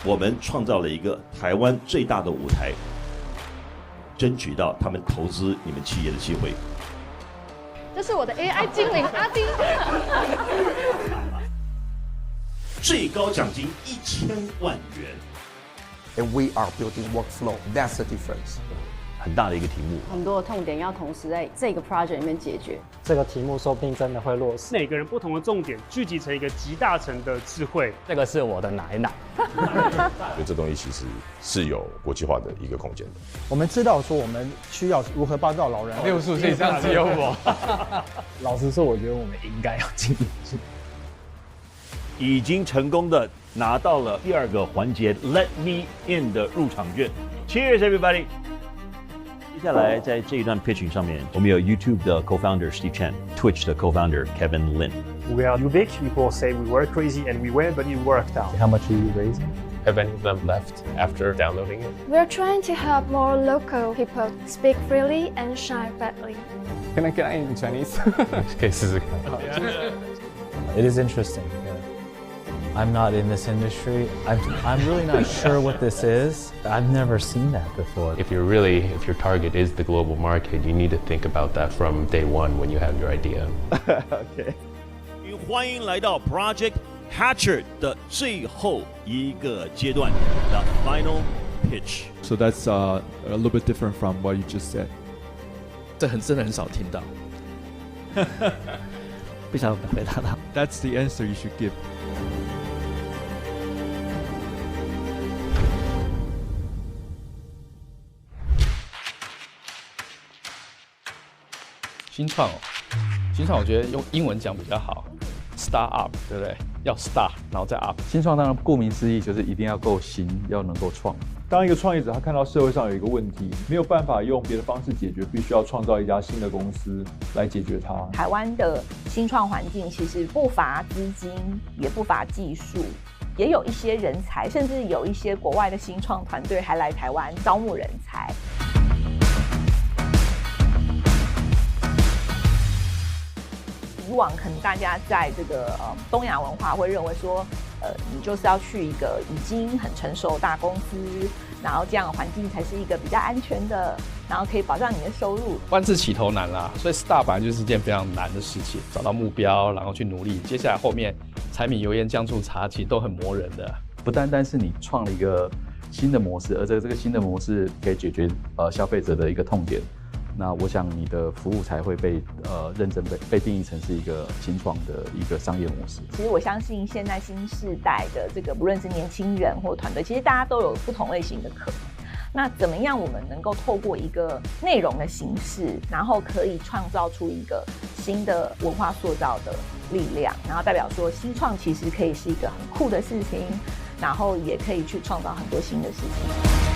我们创造了一个台湾最大的舞台，争取到他们投资你们企业的机会。这是我的 AI 精灵阿丁。最高奖金1000万元。And we are building workflow. That's the difference. 很大的一个题目，很多的痛点要同时在这个 project 里面解决。这个题目说不定真的会落实。每个人不同的重点聚集成一个集大成的智慧。这个是我的奶奶。所以这东西其实是有国际化的一个空间的。我们知道说我们需要如何帮到老人。65岁以上只有我。老实说，我觉得我们应该要进去。已经成功的拿到了第2个环节 Let Me In 的入场券。Cheers everybody！ 接下来在这一段 pitching 上面，我们有 YouTube 的 co-founder Steve Chen、Twitch 的 co-founder Kevin Lin。 We are Ubik. People say we were crazy and we were, but it worked out. How much are you raising? Have any of them left after downloading it? We're trying to help more local people speak freely and shine brightly. Can I get it in Chinese? 可以试试看。It is interesting. I'm not in this industry. I'm really not sure what this is. I've never seen that before. If your target is the global market, you need to think about that from day one when you have your idea. OK， 欢迎来到 Project Hatcher 的最后一个阶段 ，The Final Pitch。 So that's a little bit different from what you just said. 这真的很少听到。不晓得回答他。That's the answer you should give. 新创我觉得用英文讲比较好 ，start up， 对不对？要 start， 然后再 up。新创当然顾名思义就是一定要够新，要能够创。当一个创业者他看到社会上有一个问题，没有办法用别的方式解决，必须要创造一家新的公司来解决它。台湾的新创环境其实不乏资金，也不乏技术，也有一些人才，甚至有一些国外的新创团队还来台湾招募人才。以往可能大家在这个东亚文化会认为说，你就是要去一个已经很成熟的大公司，然后这样的环境才是一个比较安全的，然后可以保障你的收入。万事起头难啦，所以 start 本来就是一件非常难的事情，找到目标，然后去努力，接下来后面柴米油盐酱醋茶其实都很磨人的。不单单是你创了一个新的模式，而这个新的模式可以解决消费者的一个痛点。那我想你的服务才会被认真被定义成是一个新创的一个商业模式。其实我相信现在新世代的这个不论是年轻人或团队，其实大家都有不同类型的可能。那怎么样我们能够透过一个内容的形式，然后可以创造出一个新的文化塑造的力量，然后代表说新创其实可以是一个很酷的事情，然后也可以去创造很多新的事情。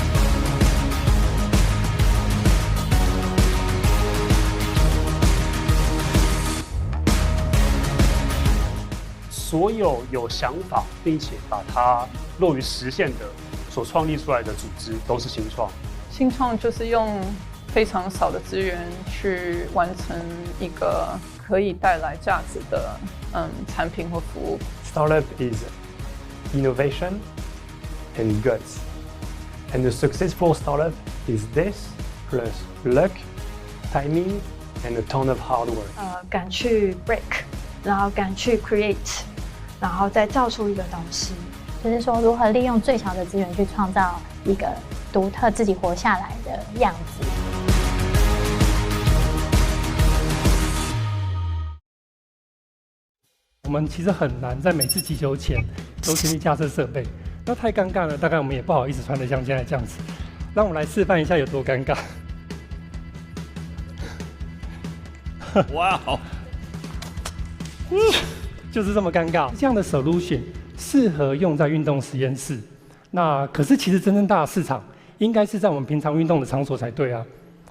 所有有想法并且把它落于实现的所创立出来的组织都是新创。新创就是用非常少的资源去完成一个可以带来价值的产品或服务。Startup is innovation and guts, and the successful startup is this plus luck, timing, and a ton of hard work. 敢去 break， 然后敢去 create。然后再造出一个东西，就是说如何利用最小的资源去创造一个独特自己活下来的样子。我们其实很难在每次击球前都先去架设设备，那太尴尬了，大概我们也不好意思穿得像现在这样子。让我们来示范一下有多尴尬。哇哦！就是这么尴尬，这样的 solution 适合用在运动实验室。那可是其实真正大的市场应该是在我们平常运动的场所才对啊。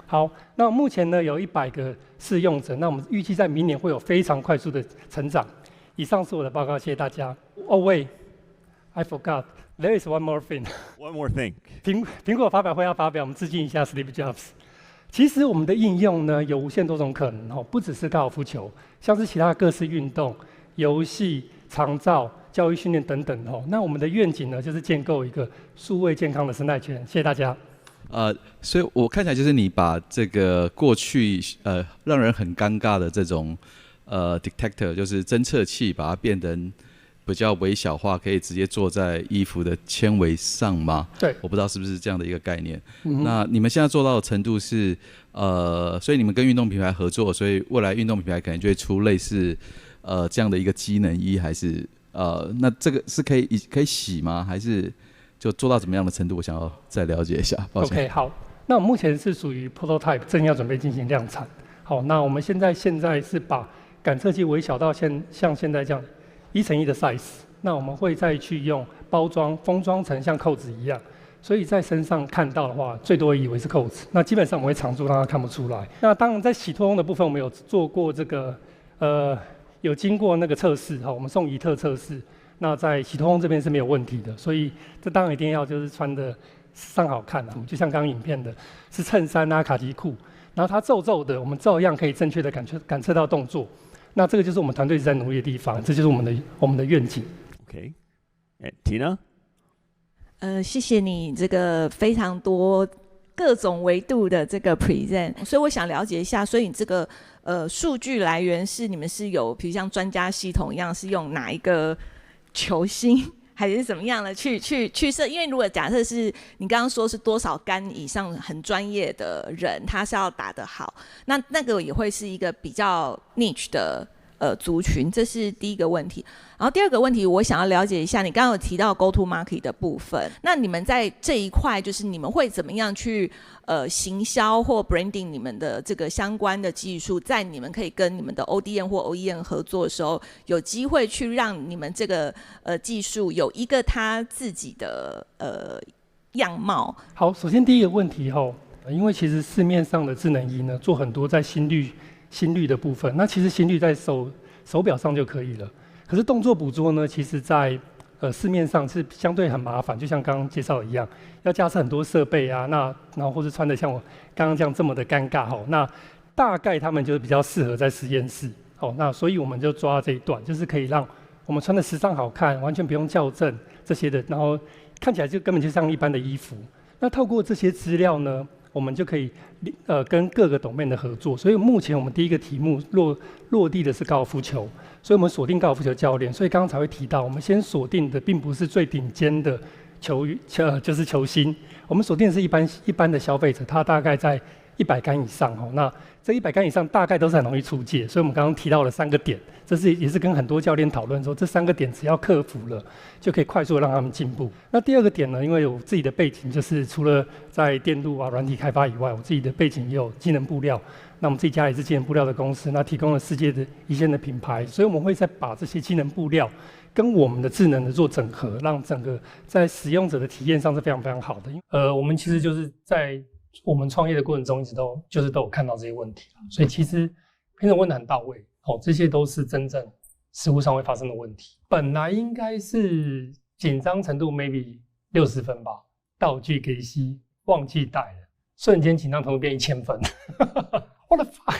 好，那目前呢有100个试用者，那我们预计在明年会有非常快速的成长。以上是我的报告，谢谢大家。Oh wait, I forgot. There is one more thing. One more thing. 苹果发表会要发表，我们致敬一下 Steve Jobs。其实我们的应用呢有无限多种可能哦，不只是高尔夫球，像是其他各式运动。游戏、长照、教育训练等等哦。那我们的愿景呢，就是建构一个数位健康的生态圈。谢谢大家。所以我看起来就是你把这个过去让人很尴尬的这种detector， 就是侦测器，把它变成比较微小化，可以直接做在衣服的纤维上吗？对，我不知道是不是这样的一个概念。那你们现在做到的程度是所以你们跟运动品牌合作，所以未来运动品牌可能就会出类似这样的一个机能衣，还是那这个是可以洗吗？还是就做到怎么样的程度？我想要再了解一下。抱歉。 OK， 好，那我们目前是属于 prototype， 正要准备进行量产。好，那我们现在是把感测器微小到像现在这样1x1的 size， 那我们会再去用包装封装成像扣子一样，所以在身上看到的话，最多以为是扣子。那基本上我们会常驻，让它看不出来。那当然在洗脱烘的部分，我们有做过这个有经过那个测试哈，我们送仪特测试。那在洗脱烘这边是没有问题的，所以这当然一定要就是穿的时尚好看啊，就像刚刚影片的，是衬衫啊、卡其裤，然后它皱皱的，我们照样可以正确的感测到动作。那这个就是我们团队一直在努力的地方，这就是我们的愿景。OK， Tina， 谢谢你这个非常多各种维度的这个 present， 所以我想了解一下，所以你这个数据来源是你们是有，比如像专家系统一样，是用哪一个球星？还是怎么样的去设？因为如果假设是你刚刚说是多少杆以上很专业的人，他是要打得好，那个也会是一个比较 niche 的族群，这是第一个问题。然后第二个问题，我想要了解一下，你刚刚有提到 go to market 的部分，那你们在这一块，就是你们会怎么样去行销或 branding 你们的这个相关的技术，在你们可以跟你们的 ODM 或 OEM 合作的时候，有机会去让你们这个技术有一个它自己的样貌。好，首先第一个问题哈，因为其实市面上的智能仪呢，做很多在心率的部分，那其实心率在手表上就可以了。可是动作捕捉呢，其实在市面上是相对很麻烦，就像刚刚介绍的一样，要架设很多设备啊，然后或是穿的像我刚刚这样这么的尴尬哈。那大概他们就比较适合在实验室。好，那所以我们就抓这一段，就是可以让我们穿的时尚好看，完全不用校正这些的，然后看起来就根本就像一般的衣服。那透过这些资料呢，我们就可以跟各个domain的合作。所以目前我们第一个题目落地的是高尔夫球，所以我们锁定高尔夫球教练。所以刚刚才会提到，我们先锁定的并不是最顶尖的就是球星，我们锁定的是一般的消费者，他大概在100杆以上哦。那这100杆以上大概都是很容易出界，所以我们刚刚提到了3个点，也是跟很多教练讨论说，这3个点只要克服了，就可以快速的让他们进步。那第二个点呢，因为有自己的背景，就是除了在电路啊、软体开发以外，我自己的背景也有机能布料。那我们自己家也是机能布料的公司，那提供了世界的一线的品牌，所以我们会再把这些机能布料跟我们的智能的做整合，让整个在使用者的体验上是非常非常好的。我们其实就是在我们创业的过程中，一直都有看到这些问题，所以其实评审问得很到位，这些都是真正实务上会发生的问题。本来应该是紧张程度 maybe 60分吧，道具给息忘记带了，瞬间紧张程度变1000分。What the fuck？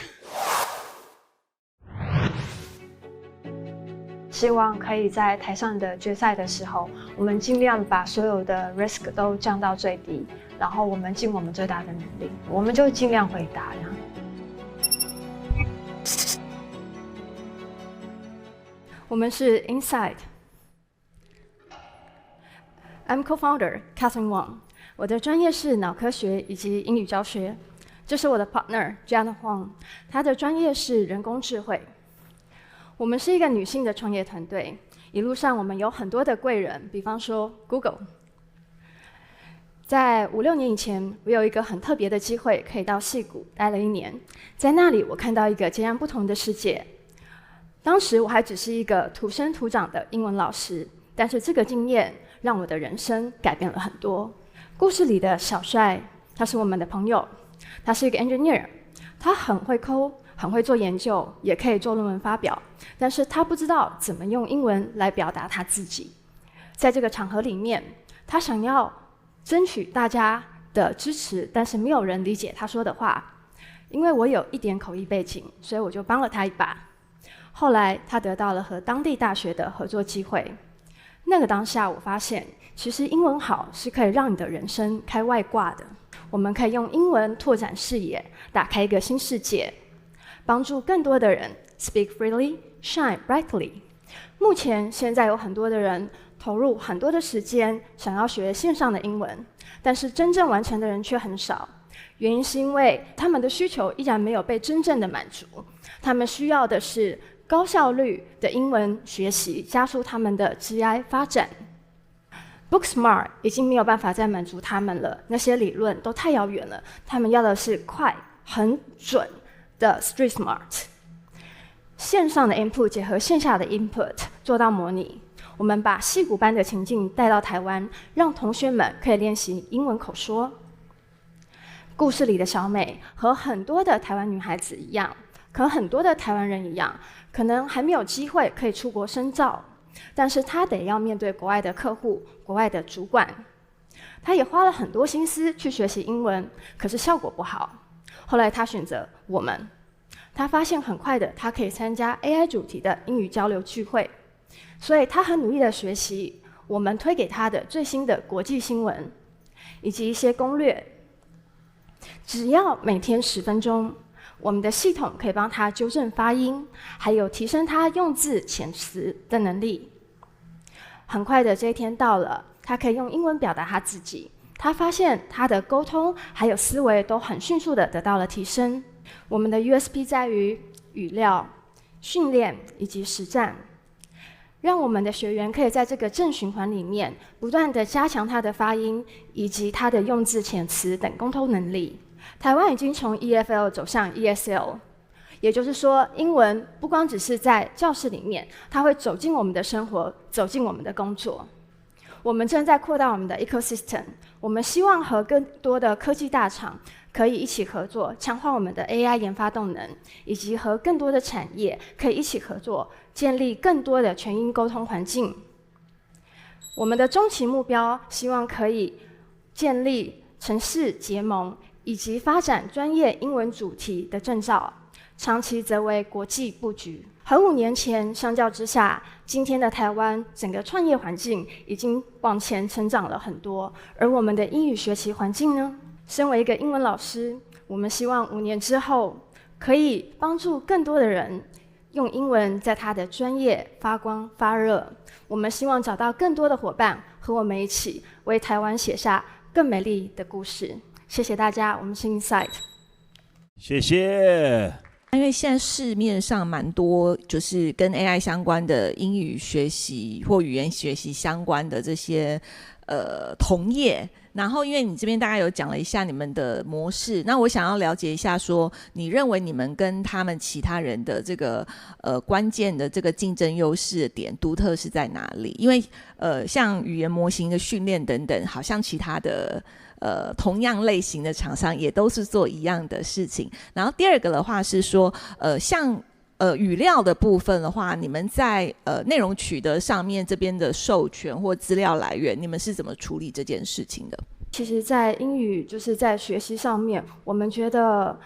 希望可以在台上的决赛的时候，我们尽量把所有的 risk 都降到最低，然后我们尽我们最大的努力，我们就尽量回答呀。我们是 Inside。I'm co-founder Catherine Wang， 我的专业是脑科学以及英语教学。这是我的 partner Janet Huang， 她的专业是人工智慧。我们是一个女性的创业团队，一路上我们有很多的贵人，比方说 Google。在5-6年以前，我有一个很特别的机会，可以到矽谷待了1年，在那里我看到一个截然不同的世界。当时我还只是一个土生土长的英文老师，但是这个经验让我的人生改变了很多。故事里的小帅，他是我们的朋友。他是一个 engineer， 他很会 code， 很会做研究，也可以做论文发表，但是他不知道怎么用英文来表达他自己。在这个场合里面，他想要争取大家的支持，但是没有人理解他说的话。因为我有一点口译背景，所以我就帮了他一把。后来他得到了和当地大学的合作机会。那个当下，我发现其实英文好是可以让你的人生开外挂的。我们可以用英文拓展视野，打开一个新世界，帮助更多的人 speak freely, shine brightly。目前现在有很多的人投入很多的时间想要学线上的英文，但是真正完成的人却很少。原因是因为他们的需求依然没有被真正的满足，他们需要的是高效率的英文学习，加速他们的职业发展。Booksmart 已经没有办法再满足他们了，那些理论都太遥远了，他们要的是快、很准的 Street Smart。线上的 input 结合线下的 input 做到模拟，我们把矽谷般的情境带到台湾，让同学们可以练习英文口说。故事里的小美和很多的台湾女孩子一样，和很多的台湾人一样，可能还没有机会可以出国深造。但是他得要面对国外的客户、国外的主管，他也花了很多心思去学习英文，可是效果不好。后来他选择我们，他发现很快的他可以参加 AI 主题的英语交流聚会，所以他很努力的学习我们推给他的最新的国际新闻以及一些攻略。只要每天10分钟，我们的系统可以帮他纠正发音，还有提升他用字遣词的能力。很快的这一天到了，他可以用英文表达他自己。他发现他的沟通还有思维都很迅速的得到了提升。我们的 USP 在于语料、训练以及实战，让我们的学员可以在这个正循环里面不断的加强他的发音以及他的用字遣词等沟通能力。台湾已经从 EFL 走向 ESL， 也就是说，英文不光只是在教室里面，它会走进我们的生活，走进我们的工作。我们正在扩大我们的 ecosystem， 我们希望和更多的科技大厂可以一起合作，强化我们的 AI 研发动能，以及和更多的产业可以一起合作，建立更多的全英沟通环境。我们的中期目标，希望可以建立城市结盟，以及发展专业英文主题的证照，长期则为国际布局。和5年前相较之下，今天的台湾整个创业环境已经往前成长了很多，而我们的英语学习环境呢？身为一个英文老师，我们希望5年之后可以帮助更多的人用英文在他的专业发光发热。我们希望找到更多的伙伴和我们一起为台湾写下更美丽的故事。谢谢大家，我们是 Insight。谢谢。因为现在市面上蛮多就是跟 AI 相关的英语学习或语言学习相关的这些同业，然后因为你这边大概有讲了一下你们的模式，那我想要了解一下说，你认为你们跟他们其他人的这个关键的这个竞争优势的点独特是在哪里？因为像语言模型的训练等等，好像其他的同样类型的厂商也都是做一样的事情。然后第二个的话是说，像语料的部分的话，你们在内容取得上面这边的授权或资料来源，你们是怎么处理这件事情的？其实，在英语就是在学习上面，我们觉得，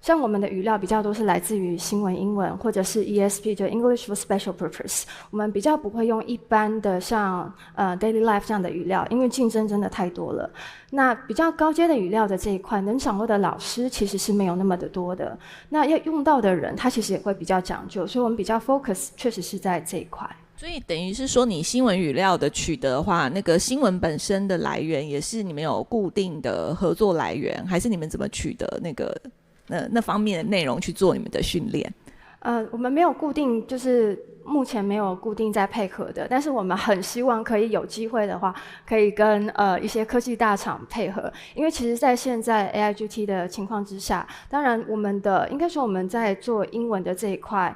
像我们的语料比较多是来自于新闻英文，或者是 ESP， 就 English for Special Purpose。我们比较不会用一般的像Daily Life 这样的语料，因为竞争真的太多了。那比较高阶的语料的这一块，能掌握的老师其实是没有那么的多的。那要用到的人，他其实也会比较讲究，所以我们比较 focus 确实是在这一块。所以等于是说，你新闻语料的取得的话，那个新闻本身的来源也是你们有固定的合作来源，还是你们怎么取得那方面的内容去做你们的训练？我们没有固定，就是目前没有固定在配合的，但是我们很希望可以有机会的话，可以跟一些科技大厂配合，因为其实在现在 AIGT 的情况之下，当然应该说我们在做英文的这一块，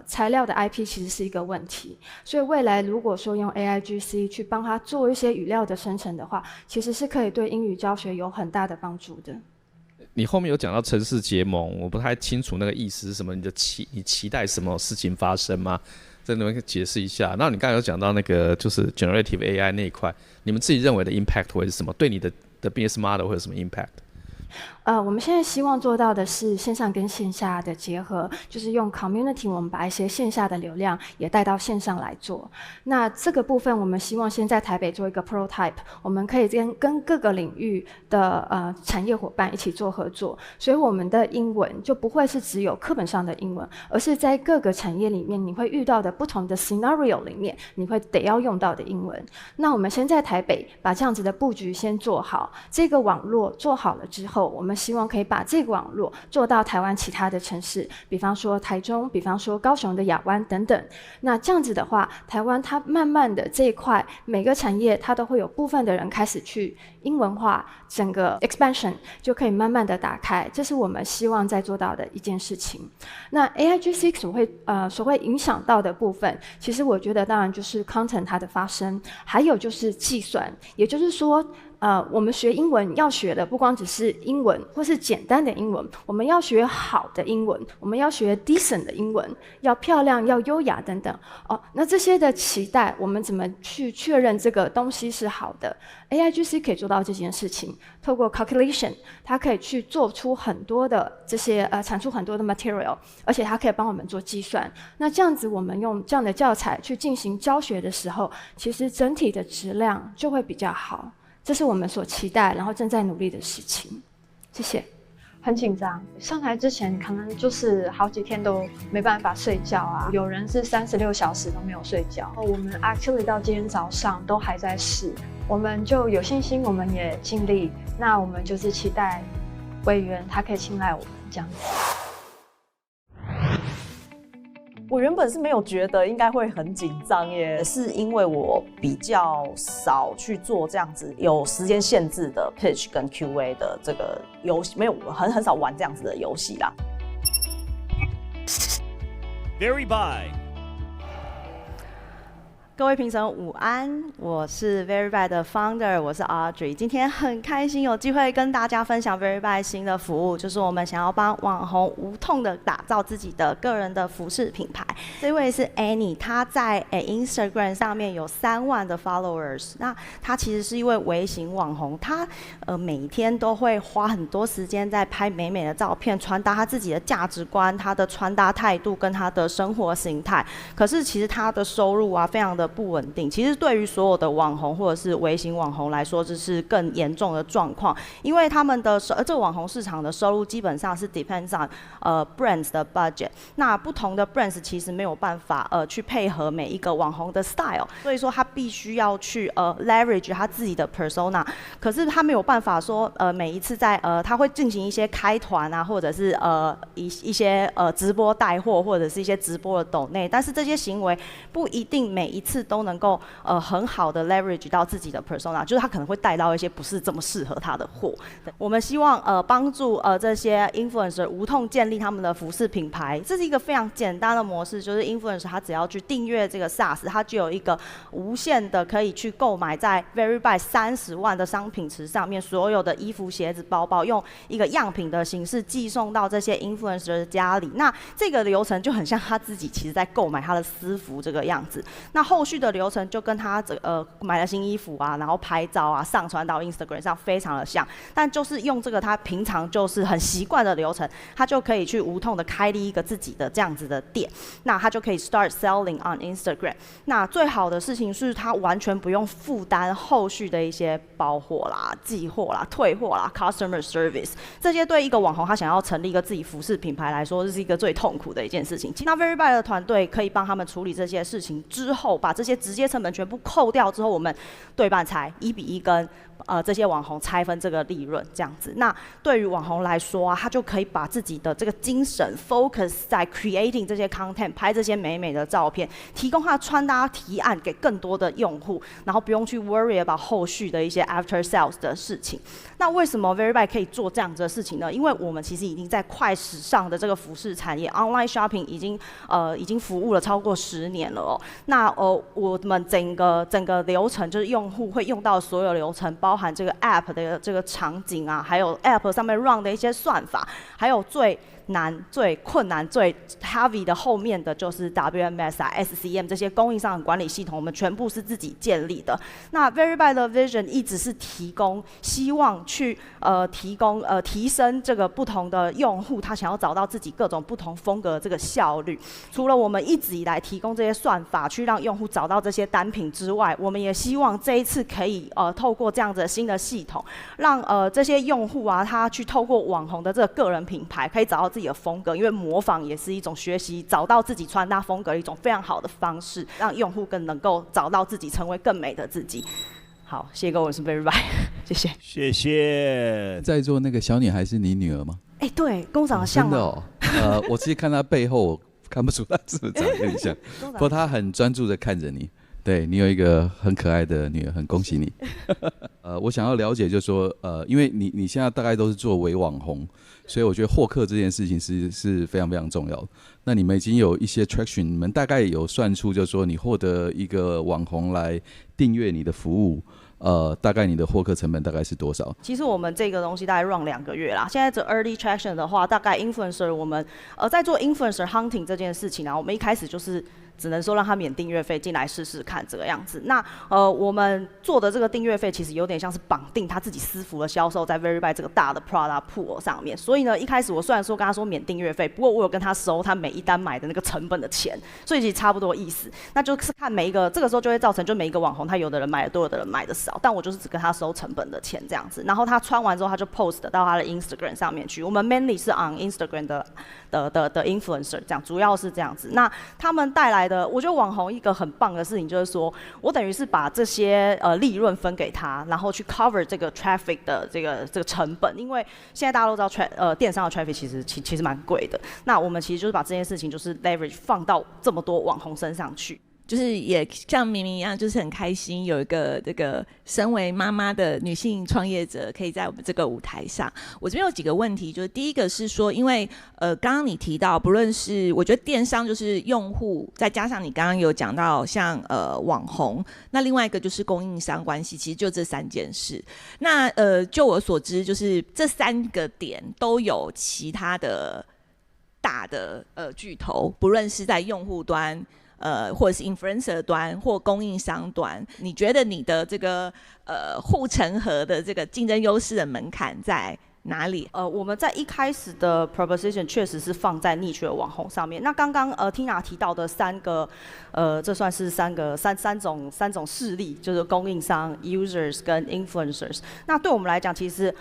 材料的 IP 其实是一个问题，所以未来如果说用 AIGC 去帮他做一些语料的生成的话，其实是可以对英语教学有很大的帮助的。你后面有讲到城市结盟，我不太清楚那个意思是什么，你期待什么事情发生吗？这能不能解释一下？那你刚才有讲到那个就是 generative AI 那一块，你们自己认为的 impact 会是什么？对你的 business model 会有什么 impact？我们现在希望做到的是线上跟线下的结合，就是用 community， 我们把一些线下的流量也带到线上来做。那这个部分，我们希望先在台北做一个 prototype， 我们可以跟各个领域的产业伙伴一起做合作。所以我们的英文就不会是只有课本上的英文，而是在各个产业里面你会遇到的不同的 scenario 里面，你会得要用到的英文。那我们先在台北把这样子的布局先做好，这个网络做好了之后，我们希望可以把这个网络做到台湾其他的城市，比方说台中，比方说高雄的亚湾等等。那这样子的话，台湾它慢慢的这一块每个产业它都会有部分的人开始去英文化，整个 expansion 就可以慢慢的打开，这是我们希望在做到的一件事情。那 AIGC 所会影响到的部分，其实我觉得当然就是 content 它的发生，还有就是计算，也就是说我们学英文要学的不光只是英文或是简单的英文，我们要学好的英文，我们要学 decent 的英文，要漂亮，要优雅等等。那这些的期待，我们怎么去确认这个东西是好的？ AIGC 可以做到这件事情，透过 calculation， 它可以去做出很多的这些产出很多的 material， 而且它可以帮我们做计算。那这样子，我们用这样的教材去进行教学的时候，其实整体的质量就会比较好。这是我们所期待，然后正在努力的事情。谢谢。很紧张，上台之前可能就是好几天都没办法睡觉啊，有人是36小时都没有睡觉。我们 actually 到今天早上都还在试，我们就有信心，我们也尽力。那我们就是期待委员他可以青睐我们这样子。我原本是没有觉得应该会很紧张耶，是因为我比较少去做这样子有时间限制的 pitch 跟 QA 的这个游戏，没有很少玩这样子的游戏啦。Very by。各位评审午安，我是 Veryby 的 founder， 我是 Audrey。今天很开心有机会跟大家分享 Veryby 新的服务，就是我们想要帮网红无痛的打造自己的个人的服饰品牌。这位是 Annie， 她在Instagram 上面有3万的 followers。那她其实是一位微型网红，她每天都会花很多时间在拍美美的照片，传达她自己的价值观、她的穿搭态度跟她的生活形态。可是其实她的收入啊，非常的不稳定。其实对于所有的网红或者是微型网红来说，这是更严重的状况，因为他们的这个网红市场的收入基本上是 depends on brands 的 budget。那不同的 brands 其实没有办法去配合每一个网红的 style， 所以说他必须要去leverage 他自己的 persona。可是他没有办法说每一次在他会进行一些开团啊，或者是一些直播带货或者是一些直播的抖内，但是这些行为不一定每一次都能够很好的 leverage 到自己的 persona， 就是他可能会带到一些不是这么适合他的货。我们希望帮助这些 influencer 无痛建立他们的服饰品牌，这是一个非常简单的模式，就是 influencer 他只要去订阅这个 SaaS， 他就有一个无限的可以去购买在 Veryby 30万的商品池上面所有的衣服、鞋子、包包，用一个样品的形式寄送到这些 influencer 的家里。那这个流程就很像他自己其实在购买他的私服这个样子。那后续的流程就跟他买了新衣服啊，然后拍照啊，上传到 Instagram 上非常的像，但就是用这个他平常就是很习惯的流程，他就可以去无痛的开立一个自己的这样子的店，那他就可以 start selling on Instagram。那最好的事情是他完全不用负担后续的一些包货啦、寄货啦、退货啦、customer service， 这些对一个网红他想要成立一个自己服饰品牌来说，这是一个最痛苦的一件事情。那 Veryby 的团队可以帮他们处理这些事情之后，把这些直接成本全部扣掉之后，我们对半拆1:1跟这些网红拆分这个利润这样子。那对于网红来说啊，他就可以把自己的这个精神 focus 在 creating 这些 content， 拍这些美美的照片，提供他的穿搭提案给更多的用户，然后不用去 worry about 后续的一些 after sales 的事情。那为什么 Veryby 可以做这样子的事情呢？因为我们其实已经在快时尚的这个服饰产业 online shopping 已经服务了超过10年了哦。那我们整个流程就是用户会用到所有流程，包含这个 app 的这个场景啊，还有 app 上面 run 的一些算法，还有最难、最困难、最 heavy 的后面的就是 WMS 啊、SCM 这些供应商的管理系统，我们全部是自己建立的。那 Veryby 的 vision 一直是提供，希望去提升这个不同的用户，他想要找到自己各种不同风格的这个效率。除了我们一直以来提供这些算法去让用户找到这些单品之外，我们也希望这一次可以透过这样子的新的系统，让这些用户啊，他去透过网红的这个个人品牌，可以找到自己的风格，因为模仿也是一种学习找到自己穿搭风格的一种非常好的方式，让用户更能够找到自己，成为更美的自己。好，谢谢各位，我是 Veryby， 谢谢，谢谢。在座那个小女孩是你女儿吗？哎，对，跟我长得像吗？真的哦，我其实看她背后，看不出她是不是长得有点像，不过她很专注的看着你。对，你有一个很可爱的女儿，很恭喜你。我想要了解，就是说，因为你现在大概都是做伪网红，所以我觉得获客这件事情是非常非常重要的。那你们已经有一些 traction， 你们大概有算出，就是说你获得一个网红来订阅你的服务，大概你的获客成本大概是多少？其实我们这个东西大概 run 2个月啦。现在这 early traction 的话，大概 influencer 我们在做 influencer hunting 这件事情啊，我们一开始就是只能说让他免订阅费进来试试看这个样子。那我们做的这个订阅费其实有点像是绑定他自己私服的销售在 Veryby 这个大的 product pool 上面。所以呢，一开始我虽然说跟他说免订阅费，不过我有跟他收他每一单买的那个成本的钱，所以其实差不多意思。那就是看每一个，这个时候就会造成就每一个网红他有的人买的多，有的人买的少，但我就是只跟他收成本的钱这样子。然后他穿完之后他就 post 到他的 Instagram 上面去。我们 mainly 是 on Instagram 的 influencer 这样，主要是这样子。那他们带来的，我觉得网红一个很棒的事情就是说，我等于是把这些利润分给他，然后去 cover 这个 traffic 的这个成本，因为现在大家都知道电商的 traffic 其实蛮贵的。那我们其实就是把这件事情就是 leverage 放到这么多网红身上去。就是也像明明一样，就是很开心有一个这个身为妈妈的女性创业者可以在我们这个舞台上。我这边有几个问题，就是第一个是说，因为刚刚你提到，不论是我觉得电商就是用户，再加上你刚刚有讲到像网红，那另外一个就是供应商关系，其实就这3件事。那就我所知，就是这3个点都有其他的大的巨头，不论是在用户端。或者是 influencer 端或供应商端，你觉得你的这个护城河的这个竞争优势的门槛在哪里？我们在一开始的 proposition 确实是放在 niche 的网红上面。那刚刚Tina 提到的3个，这算是三种势力，就是供应商、users 跟 influencers。那对我们来讲，其实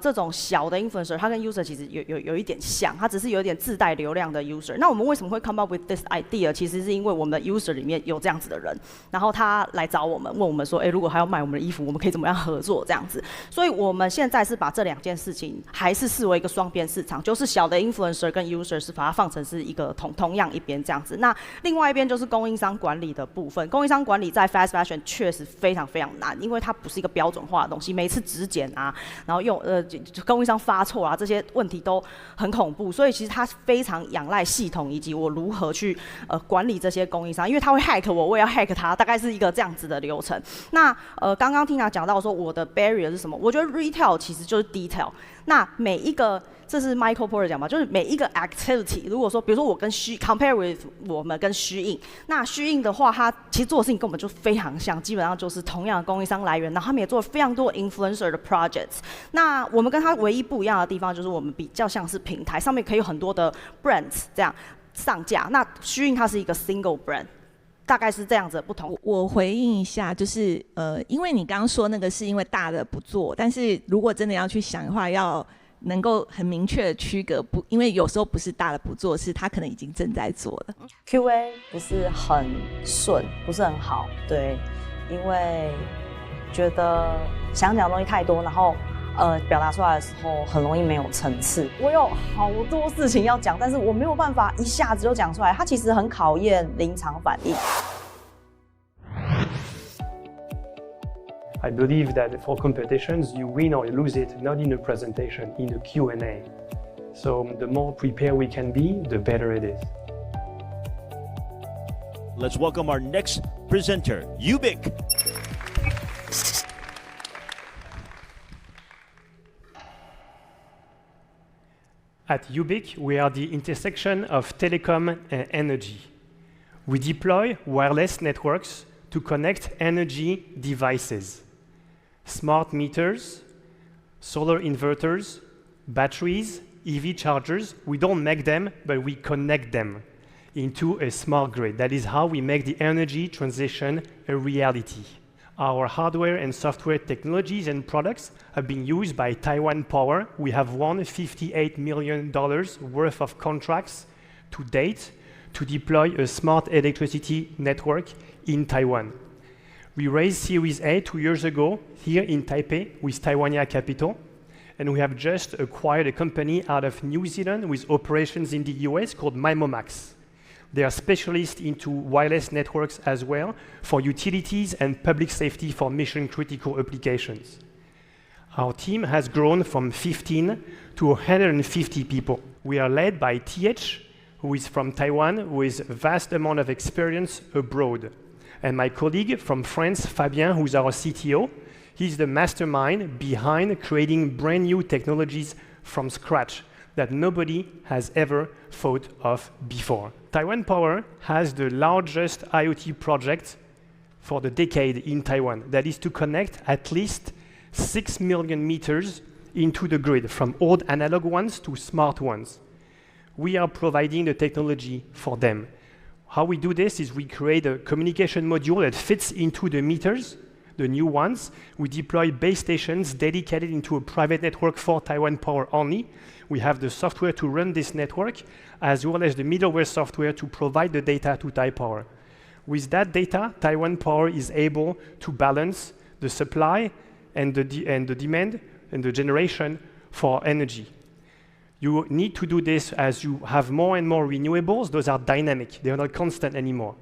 这种小的 influencer， 它跟 user 其实有一点像，它只是有一点自带流量的 user。那我们为什么会 come up with this idea？ 其实是因为我们的 user 里面有这样子的人，然后他来找我们，问我们说，如果还要买我们的衣服，我们可以怎么样合作这样子。所以我们现在是把这2件事情还是视为一个双边市场，就是小的 influencer 跟 user 是把它放成是一个同样一边这样子。那另外一边就是供应商管理的部分。供应商管理在 fast fashion 确实非常非常难，因为它不是一个标准化的东西，每次质检啊，然后供应商发错啊，这些问题都很恐怖。所以其实它非常仰赖系统以及我如何去管理这些供应商，因为他会 hack 我也要 hack 他，大概是一个这样子的流程。那刚刚 Tina 讲到说我的 barrier 是什么？我觉得 retail 其实就是 detail。那每一个，这是 Michael Porter 讲嘛，就是每一个 activity， 如果说，比如说我跟compare with 我们跟虚印，那虚印的话，它其实做的事情跟我们就非常像，基本上就是同样的供应商来源，然后他们也做了非常多 influencer 的 projects。那我们跟它唯一不一样的地方，就是我们比较像是平台，上面可以有很多的 brands 这样上架。那虚印它是一个 single brand。大概是这样子的不同。我回应一下，就是因为你刚刚说那个是因为大的不做，但是如果真的要去想的话，要能够很明确的区隔，不，因为有时候不是大的不做，是他可能已经正在做了。QA 不是很顺，不是很好，对，因为觉得想讲的东西太多，然后表达出来的时候很容易没有层次。我有好多事情要讲，但是我没有办法一下子就讲出来，它其实很考验临场反应。I believe that for competitions, you win or you lose it not in a presentation, in a Q&A. So the more prepared we can be, the better it is. Let's welcome our next presenter, Ubik. At Ubiq, we are the intersection of telecom and energy. We deploy wireless networks to connect energy devices, smart meters, solar inverters, batteries, EV chargers. We don't make them, but we connect them into a smart grid. That is how we make the energy transition a reality. Our hardware and software technologies and products have been used by Taiwan Power. We have won $58 million worth of contracts to date to deploy a smart electricity network in Taiwan. We raised Series A 2 years ago here in Taipei with Taiwania Capital, and we have just acquired a company out of New Zealand with operations in the US called MIMOMAX. They are specialists into wireless networks as well for utilities and public safety for mission-critical applications. Our team has grown from 15 to 150 people. We are led by TH, who is from Taiwan, with a vast amount of experience abroad. And my colleague from France, Fabien, who's our CTO, he's the mastermind behind creating brand new technologies from scratch that nobody has ever thought of before. Taiwan Power has the largest IoT project for the decade in Taiwan. That is to connect at least 6 million meters into the grid, from old analog ones to smart ones. We are providing the technology for them. How we do this is we create a communication module that fits into the meters, the new ones. We deploy base stations dedicated into a private network for Taiwan Power only. We have the software to run this network, as well as the middleware software to provide the data to Taipower. With that data, Taiwan Power is able to balance the supply and the demand and the generation for energy. You need to do this as you have more and more renewables. Those are dynamic. They are not constant anymore.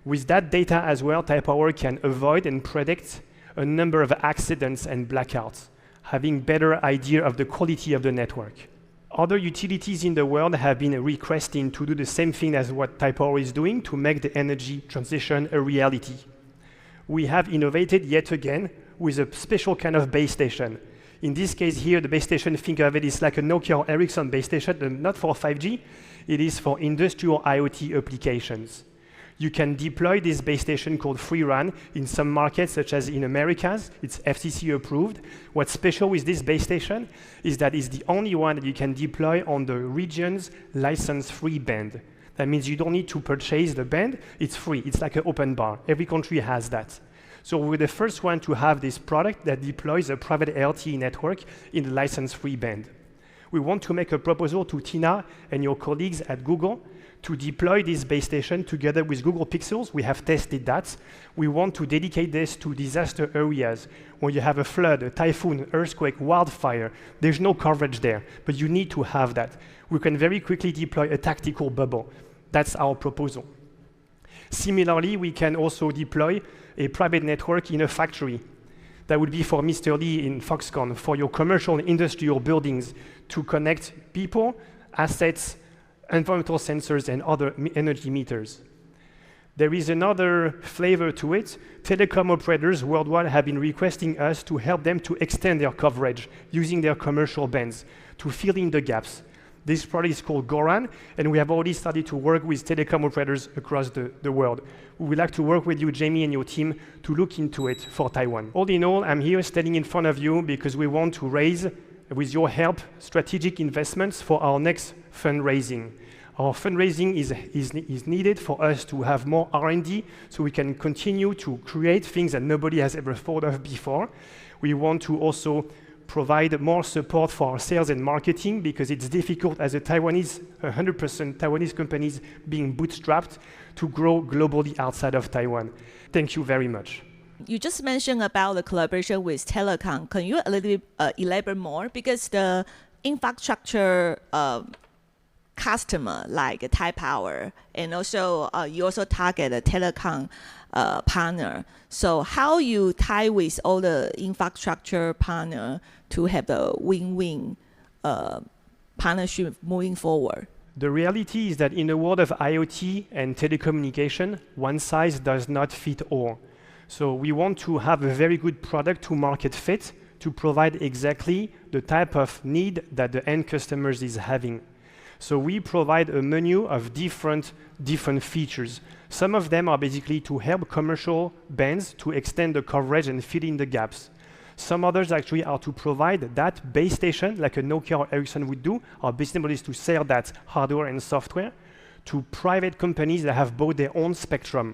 With that data as well, Taipower can avoid and predict a number of accidents and blackouts, having better idea of the quality of the network. Other utilities in the world have been requesting to do the same thing as what Taipower is doing to make the energy transition a reality. We have innovated yet again with a special kind of base station. In this case here, the base station, think of it, is like a Nokia or Ericsson base station, not for 5G. It is for industrial IoT applications. You can deploy this base station called FreeRAN in some markets, such as in Americas. It's FCC approved. What's special with this base station is that it's the only one that you can deploy on the region's license-free band. That means you don't need to purchase the band. It's free. It's like an open bar. Every country has that. So we're the first one to have this product that deploys a private LTE network in the license-free band. We want to make a proposal to Tina and your colleagues at Google to deploy this base station together with Google Pixels. We have tested that. We want to dedicate this to disaster areas where you have a flood, a typhoon, earthquake, wildfire. There's no coverage there, but you need to have that. We can very quickly deploy a tactical bubble. That's our proposal. Similarly, we can also deploy a private network in a factory. That would be for Mr. Lee in Foxconn, for your commercial and industrial buildings to connect people, assets, environmental sensors, and other energy meters. There is another flavor to it. Telecom operators worldwide have been requesting us to help them to extend their coverage using their commercial bands to fill in the gaps. This product is called Goran, and we have already started to work with telecom operators across the world. We would like to work with you, Jamie, and your team to look into it for Taiwan. All in all, I'm here standing in front of you because we want to raise, with your help, strategic investments for our next fundraising. Our fundraising is needed for us to have more R&D so we can continue to create things that nobody has ever thought of before. We want to also provide more support for our sales and marketing because it's difficult as a 100% Taiwanese companies being bootstrapped to grow globally outside of Taiwan. Thank you very much. You just mentioned about the collaboration with Telecom. Can you a little bit elaborate more? Because the infrastructure customer like Taipower, and also you also target a telecom partner. So how you tie with all the infrastructure partner to have the win-win partnership moving forward? The reality is that in the world of IoT and telecommunication, one size does not fit all. So we want to have a very good product to market fit to provide exactly the type of need that the end customers is having. So we provide a menu of different features. Some of them are basically to help commercial bands to extend the coverage and fill in the gaps. Some others actually are to provide that base station, like a Nokia or Ericsson would do. Our business model is to sell that hardware and software to private companies that have bought their own spectrum.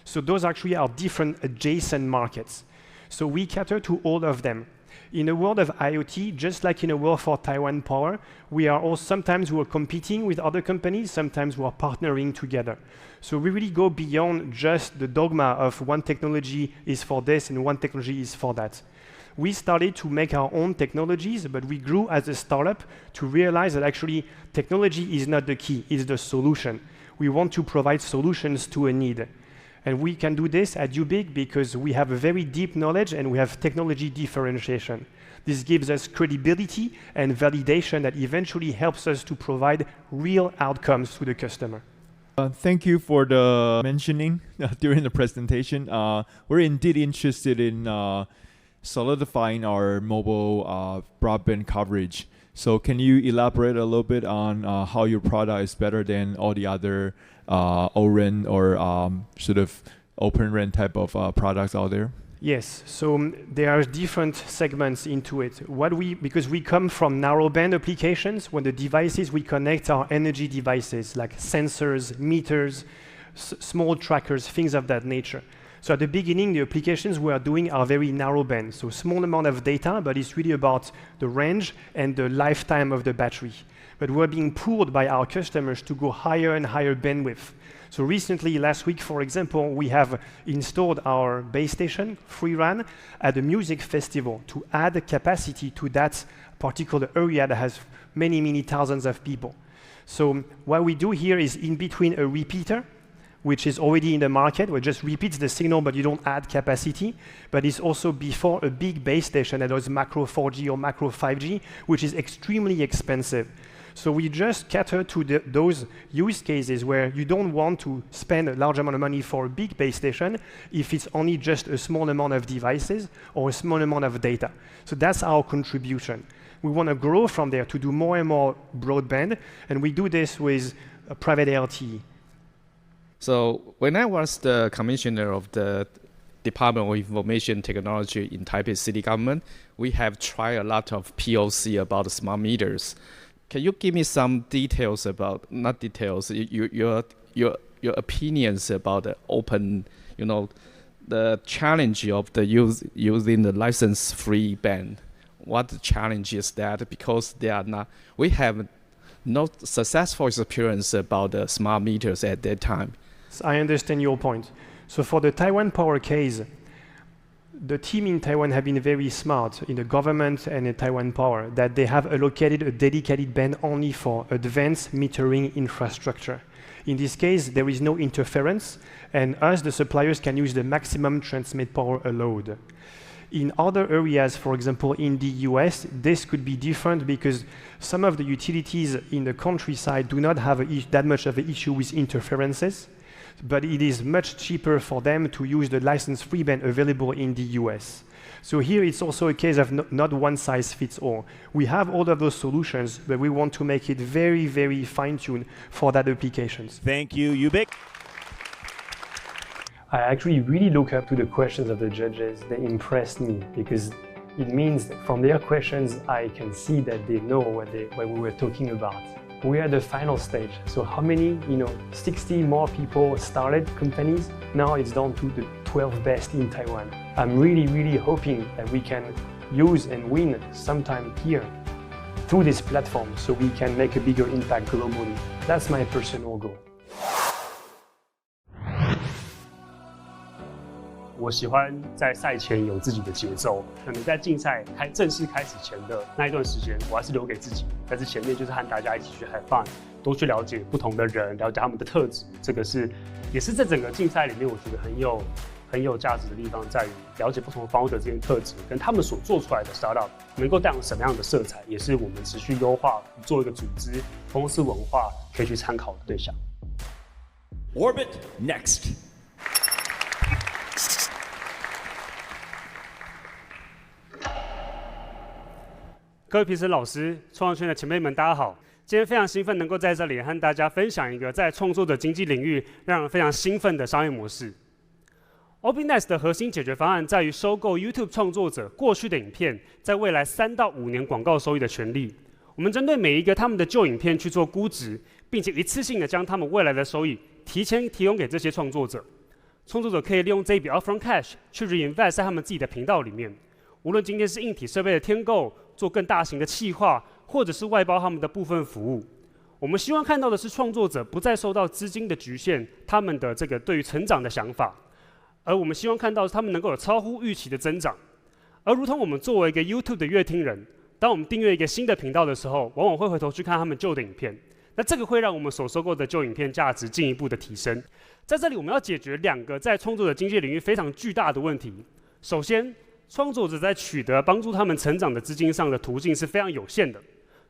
So those actually are different adjacent markets. So we cater to all of them. In a world of IoT, just like in a world for Taiwan Power, we are all sometimes we are competing with other companies, sometimes we are partnering together. So we really go beyond just the dogma of one technology is for this and one technology is for that. We started to make our own technologies, but we grew as a startup to realize that actually technology is not the key, it's the solution. We want to provide solutions to a need. And we can do this at Ubiq because we have a very deep knowledge and we have technology differentiation. This gives us credibility and validation that eventually helps us to provide real outcomes to the customer. Thank you for the mentioning during the presentation. We're indeed interested in solidifying our mobile broadband coverage. So can you elaborate a little bit on how your product is better than all the other O-RAN or sort of Open RAN type of products out there? Yes, so there are different segments into it. Because we come from narrowband applications, when the devices we connect are energy devices like sensors, meters, small trackers, things of that nature. So at the beginning, the applications we are doing are very narrowband, so small amount of data, but it's really about the range and the lifetime of the battery. But we're being pulled by our customers to go higher and higher bandwidth. So recently, last week, for example, we have installed our base station, FreeRAN, at a music festival to add capacity to that particular area that has many, many thousands of people. So what we do here is in between a repeater, which is already in the market, where it just repeats the signal, but you don't add capacity. But it's also before a big base station that is macro 4G or macro 5G, which is extremely expensive. So we just cater to those use cases where you don't want to spend a large amount of money for a big base station if it's only just a small amount of devices or a small amount of data. So that's our contribution. We want to grow from there to do more and more broadband, and we do this with a private LTE. So when I was the commissioner of the Department of Information Technology in Taipei City Government, we have tried a lot of POC about smart meters. Can you give me some details about, not details, your opinions about the open, the challenge of the using the license-free band? What the challenge is that? Because we have no successful experience about the smart meters at that time. I understand your point. So for the Taiwan Power case, the team in Taiwan have been very smart in the government and in Taiwan Power that they have allocated a dedicated band only for advanced metering infrastructure. In this case, there is no interference, and us, the suppliers, can use the maximum transmit power allowed. In other areas, for example, in the US, this could be different because some of the utilities in the countryside do not have that much of an issue with interferences, but it is much cheaper for them to use the license-free band available in the US. So here it's also a case of not one size fits all. We have all of those solutions, but we want to make it very, very fine-tuned for that applications. Thank you, Ubiq. I actually really look up to the questions of the judges. They impressed me because it means that from their questions, I can see that they know what we were talking about. We're at the final stage. So how many, 60 more people started companies? Now it's down to the 12 best in Taiwan. I'm really, really hoping that we can use and win sometime here through this platform so we can make a bigger impact globally. That's my personal goal. 我喜欢在赛前有自己的节奏，可能在竞赛正式开始前的那一段时间，我还是留给自己。但是前面就是和大家一起去 have fun， 多去了解不同的人，了解他们的特质。这个也是在整个竞赛里面，我觉得很有价值的地方，在于了解不同 founder 这些特质，跟他们所做出来的 startup 能够带有什么样的色彩，也是我们持续优化做一个组织公司文化可以去参考的对象。Orbit next. 各位评审老师、创作圈的前辈们，大家好！今天非常兴奋能够在这里和大家分享一个在创作者经济领域让人非常兴奋的商业模式。OBNext 的核心解决方案在于收购 YouTube 创作者过去的影片，在未来3到5年广告收益的权利。我们针对每一个他们的旧影片去做估值，并且一次性的将他们未来的收益提前提供给这些创作者。创作者可以利用这一笔 upfront cash 去 reinvest 在他们自己的频道里面。无论今天是硬体设备的添购，做更大型的企划，或者是外包他们的部分服务。我们希望看到的是创作者不再受到资金的局限，他们的这个对于成长的想法。而我们希望看到的是他们能够有超乎预期的增长。而如同我们作为一个 YouTube 的乐听人，当我们订阅一个新的频道的时候，往往会回头去看他们旧的影片。那这个会让我们所收购的旧影片价值进一步的提升。在这里，我们要解决2个在创作者经济领域非常巨大的问题。首先，创作者在取得帮助他们成长的资金上的途径是非常有限的。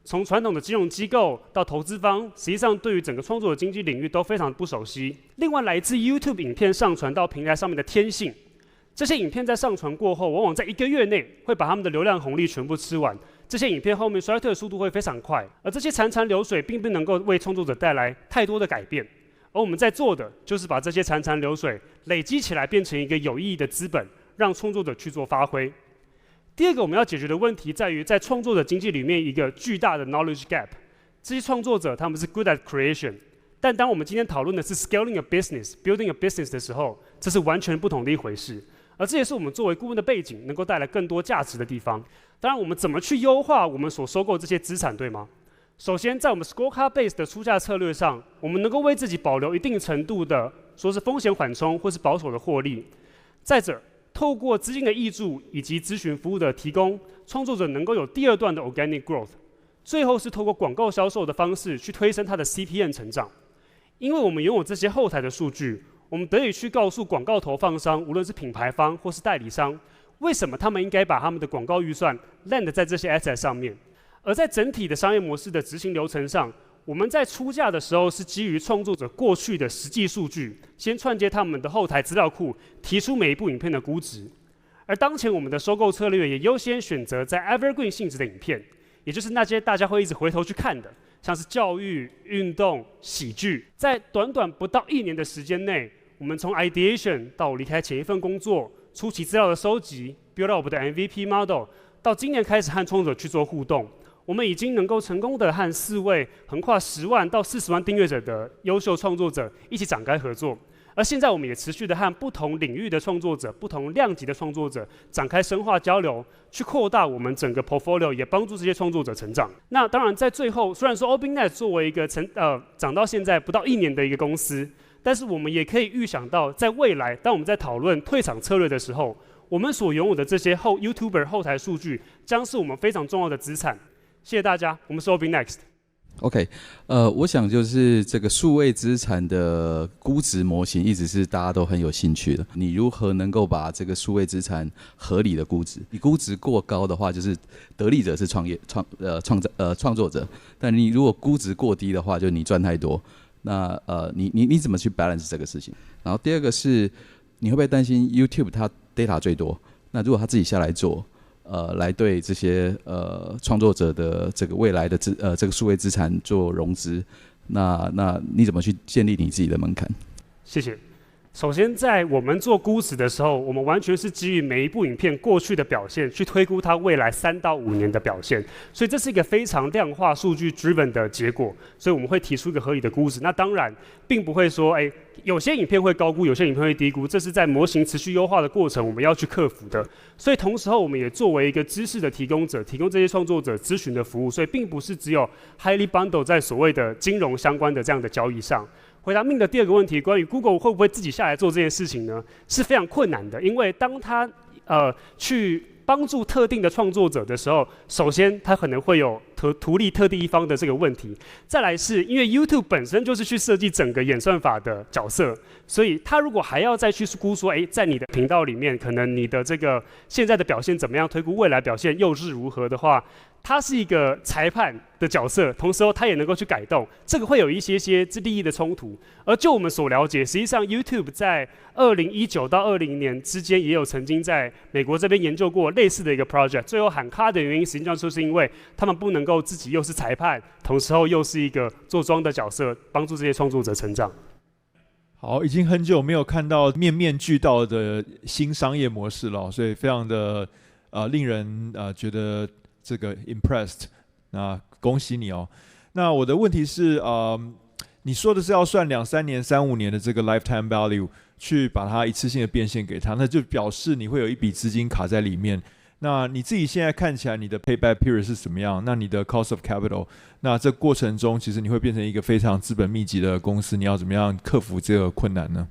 从传统的金融机构到投资方，实际上对于整个创作者经济领域都非常不熟悉。另外，来自 YouTube 影片上传到平台上面的天性，这些影片在上传过后，往往在1个月内会把他们的流量红利全部吃完。这些影片后面衰退的速度会非常快，而这些潺潺流水并不能够为创作者带来太多的改变。而我们在做的就是把这些潺潺流水累积起来，变成一个有意义的资本，让创作者去做发挥。第2个我们要解决的问题在于，在创作者经济里面一个巨大的 knowledge gap。这些创作者他们是 good at creation， 但当我们今天讨论的是 scaling a business、building a business 的时候，这是完全不同的一回事。而这也是我们作为顾问的背景能够带来更多价值的地方。当然，我们怎么去优化我们所收购这些资产，对吗？首先，在我们 scorecard base 的出价策略上，我们能够为自己保留一定程度的说是风险缓冲或是保守的获利。再者，透过资金的挹注以及咨询服务的提供，创作者能够有第2段的 organic growth。最后是透过广告销售的方式去推升它的 CPM 成长。因为我们拥有这些后台的数据，我们得以去告诉广告投放商，无论是品牌方或是代理商，为什么他们应该把他们的广告预算 land 在这些 asset 上面。而在整体的商业模式的执行流程上，我们在出价的时候是基于创作者过去的实际数据，先串接他们的后台资料库，提出每一部影片的估值。而当前我们的收购策略也优先选择在 evergreen 性质的影片，也就是那些大家会一直回头去看的，像是教育、运动、喜剧。在短短不到1年的时间内，我们从 ideation 到离开前一份工作，初期资料的收集 ，build up 的 MVP model， 到今年开始和创作者去做互动。我们已经能够成功的和4位横跨10万到40万订阅者的优秀创作者一起展开合作，而现在我们也持续的和不同领域的创作者、不同量级的创作者展开深化交流，去扩大我们整个 portfolio， 也帮助这些创作者成长。那当然，在最后，虽然说 OBNext 作为一个长到现在不到1年的一个公司，但是我们也可以预想到，在未来，当我们在讨论退场策略的时候，我们所拥有的这些YouTuber 后台数据，将是我们非常重要的资产。谢谢大家，我们是 OBNext。OK， 我想就是这个数位资产的估值模型一直是大家都很有兴趣的。你如何能够把这个数位资产合理的估值？你估值过高的话，就是得利者是创作者，但你如果估值过低的话，就你赚太多。那你怎么去 balance 这个事情？然后第2个是，你会不会担心 YouTube 它 data 最多？那如果他自己下来做？来对这些创作者的这个未来的这个数位资产做融资，那你怎么去建立你自己的门槛？谢谢。首先，在我们做估值的时候，我们完全是基于每一部影片过去的表现，去推估它未来3到5年的表现。所以这是一个非常量化、数据 driven 的结果。所以我们会提出一个合理的估值。那当然，并不会说，有些影片会高估，有些影片会低估，这是在模型持续优化的过程，我们要去克服的。所以同时候，我们也作为一个知识的提供者，提供这些创作者咨询的服务。所以并不是只有 highly bundle 在所谓的金融相关的这样的交易上。回答Ming的第2个问题，关于 Google 会不会自己下来做这件事情呢？是非常困难的，因为当他去帮助特定的创作者的时候，首先他可能会有图利特定一方的这个问题，再来是因为 YouTube 本身就是去设计整个演算法的角色，所以他如果还要再去估说，在你的频道里面，可能你的这个现在的表现怎么样，推估未来表现又是如何的话，他是一个裁判的角色，同时他也能够去改动，这个会有一些利益的冲突。而就我们所了解，实际上 YouTube 在2019到20年之间也有曾经在美国这边研究过类似的一个 project， 最后喊卡的原因实际上就是因为他们不能够自己又是裁判，同时又是一个做庄的角色，帮助这些创作者成长。好，已经很久没有看到面面俱到的新商业模式了，所以非常的令人觉得这个 impressed， 那恭喜你哦。那我的问题是，你说的是要算2-3年、3-5年的这个 lifetime value， 去把它一次性的变现给他，那就表示你会有一笔资金卡在里面。那你自己现在看起来你的 payback period 是什么样？那你的 cost of capital， 那这过程中其实你会变成一个非常资本密集的公司，你要怎么样克服这个困难呢？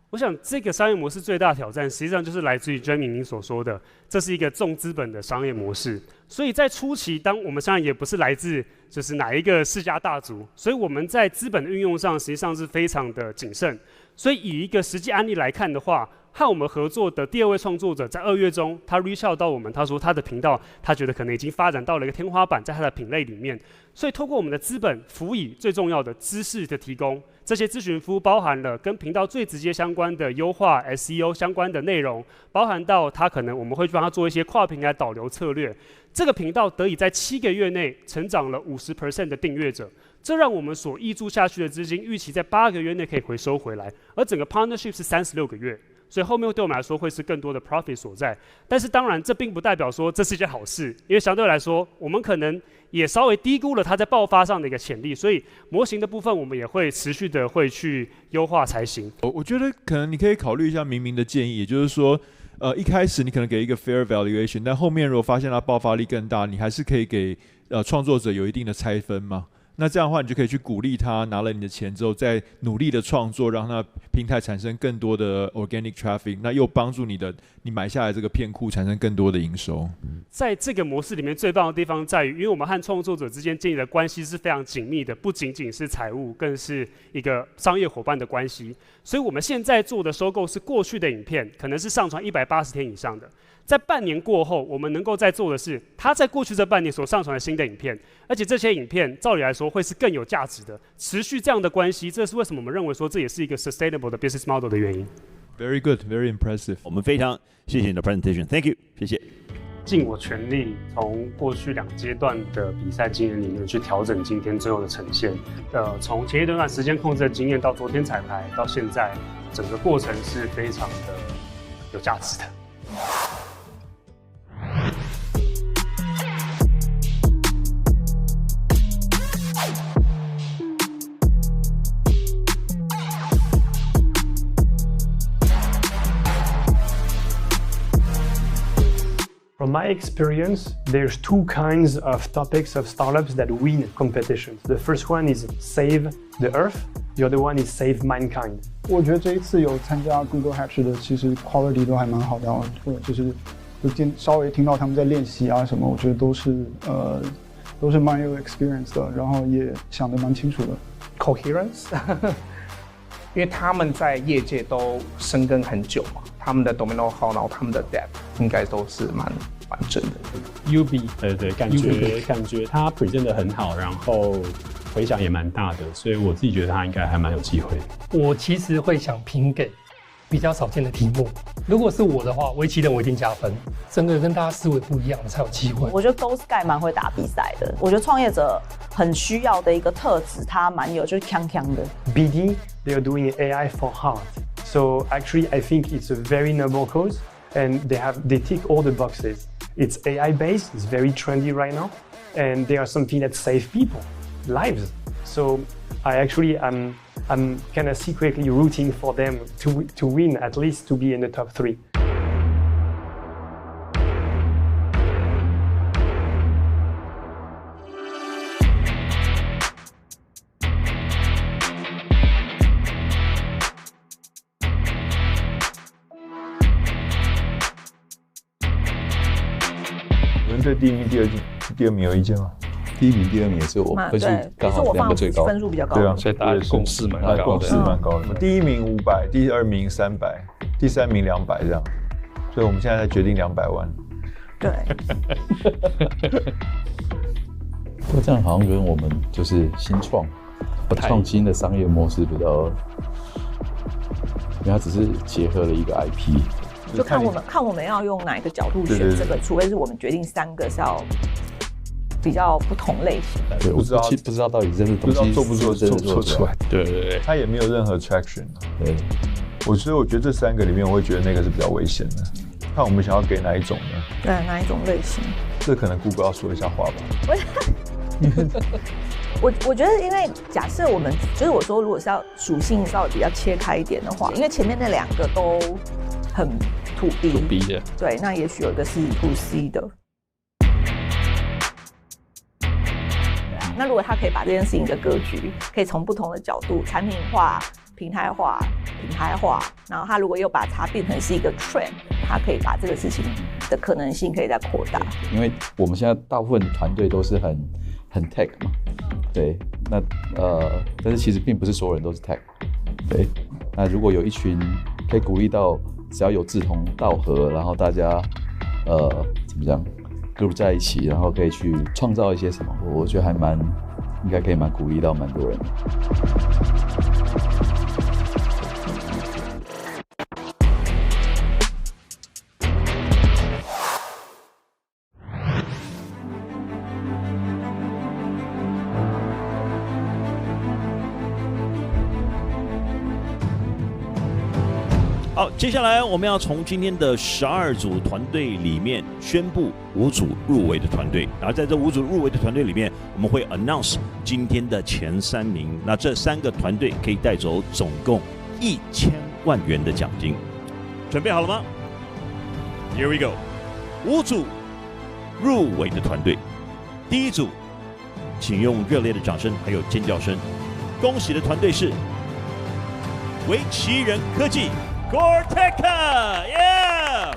我想这个商业模式最大的挑战，实际上就是来自于 Jamie 您所说的，这是一个重资本的商业模式。所以在初期，当我们当然也不是来自就是哪一个世家大族，所以我们在资本的运用上实际上是非常的谨慎。所以以一个实际案例来看的话，和我们合作的第2位创作者在2月中，他 reach out 到我们，他说他的频道他觉得可能已经发展到了一个天花板，在他的品类里面。所以透过我们的资本辅以最重要的知识的提供，这些咨询服务包含了跟频道最直接相关的优化 SEO 相关的内容，包含到他可能我们会帮他做一些跨平台导流策略。这个频道得以在7个月内成长了50% 的订阅者，这让我们所挹注下去的资金预期在8个月内可以回收回来，而整个 partnership 是36个月。所以后面对我们来说会是更多的 profit 所在，但是当然这并不代表说这是一件好事，因为相对来说我们可能也稍微低估了它在爆发上的一个潜力，所以模型的部分我们也会持续的会去优化才行。我觉得可能你可以考虑一下明明的建议，也就是说一开始你可能给一个 fair valuation， 但后面如果发现它爆发力更大，你还是可以给创作者有一定的拆分嘛。那这样的话，你就可以去鼓励他拿了你的钱之后，再努力的创作，让他平台产生更多的 organic traffic， 那又帮助你买下来这个片库产生更多的营收。在这个模式里面，最棒的地方在于，因为我们和创作者之间建立的关系是非常紧密的，不仅仅是财务，更是一个商业伙伴的关系。所以我们现在做的收购是过去的影片，可能是上传180天以上的。在半年过后，我们能够再做的是，他在过去这半年所上传的新的影片，而且这些影片照理来说会是更有价值的。持续这样的关系，这是为什么我们认为说这也是一个 sustainable 的 business model 的原因。Very good, very impressive。我们非常谢谢你的 presentation，Thank you， 谢谢。尽我全力从过去2阶段的比赛经验里面去调整今天最后的呈现。从前一段时间控制的经验到昨天彩排到现在，整个过程是非常的有价值的。From my experience, there's 2 kinds of topics of startups that win competitions. The first one is save the earth. The other one is save mankind. 我觉得这一次有参加 Google Hatch 的，其实 quality 都还蛮好的，就是稍微听到他们在练习啊什么，我觉得都是蛮有 experience 的，然后也想得蛮清楚的。Coherence， 因为他们在业界都深耕很久嘛，他们的 domain know-how， 然后他们的 depth 应该都是蛮完整的。UB， 对，感觉他 present 得很好，然后回响也蛮大的，所以我自己觉得他应该还蛮有机会。我其实会想评给比较少见的题目，如果是我的话，为期人我一定加分，真的跟大家思维不一样才有机会。我觉得 Go Sky 蛮会打比赛的，我觉得创业者很需要的一个特质，他蛮有就是锵锵的。BD, they are doing AI for heart. So actually, I think it's a very noble cause, and they tick all the boxes. It's AI based, it's very trendy right now, and they are something that save people, lives. So I'm kind of secretly rooting for them to win, at least to be in the top 3.对第1名、第二名有意见吗？第1名、第2名也是我分数刚好2个最高，分数比较高。对啊，所以大家共识蛮高的。共识蛮高的。第1名500，第2名300，第3名200这样。所以我们现在在决定200万。对。不过这样好像跟我们就是新创创新的商业模式比较，因为它只是结合了一个 IP。就看我们要用哪一个角度选这个，除非是我们决定3个是要比较不同类型的。对，我不知道到底这个东西做不做出来。对，它也没有任何 traction。对，所以我觉得这3个里面，我会觉得那个是比较危险的。看我们想要给哪一种呢？对，哪一种类型？这可能 Google 要说一下话吧。我觉得，因为假设我们就是我说，如果是要属性稍微比较切开一点的话，因为前面那2个都很to B 的，对，那也许有一个是to C 的。那如果他可以把这件事情的格局，可以从不同的角度，产品化、平台化、品牌化，然后他如果又把它变成是一个 trend， 他可以把这个事情的可能性可以再扩大。因为我们现在大部分团队都是很 tech 嘛，对，那但是其实并不是所有人都是 tech， 对，那如果有一群可以鼓励到，只要有志同道合，然后大家怎么讲 group 在一起，然后可以去创造一些什么，我觉得还应该可以蛮鼓励到蛮多人的。好，接下来我们要从今天的12组团队里面宣布5组入围的团队，然后在这5组入围的团队里面，我们会 announce 今天的前3名。那这3个团队可以带走总共1000万元的奖金。准备好了吗 ？Here we go， 5组入围的团队，第1组，请用热烈的掌声还有尖叫声，恭喜的团队是维奇人科技。Corteca, yeah!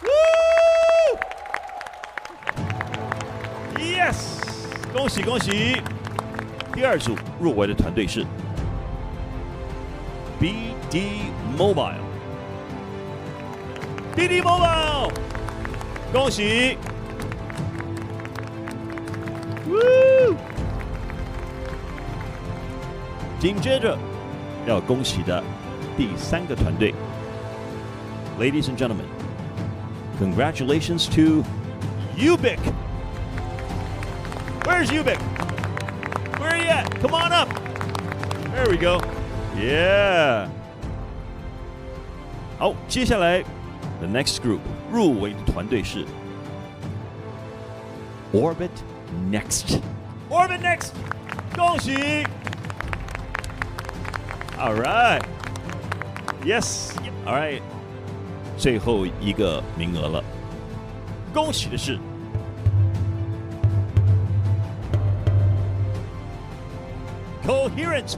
Woo! Yes! 恭喜恭喜！第2组入围的团队是 BD Mobile。BD Mobile， 恭喜！ Woo! 紧接着要恭喜的第3个团队 ，Ladies and gentlemen, congratulations to Ubic. Where's Ubic? Where are you at? Come on up. There we go. Yeah. 好，接下来 the next group 入围的团队是 Orbit Next. Orbit Next， 恭喜 ！All right. Yes, all right. 最后一个名额了，恭喜的是 Coherent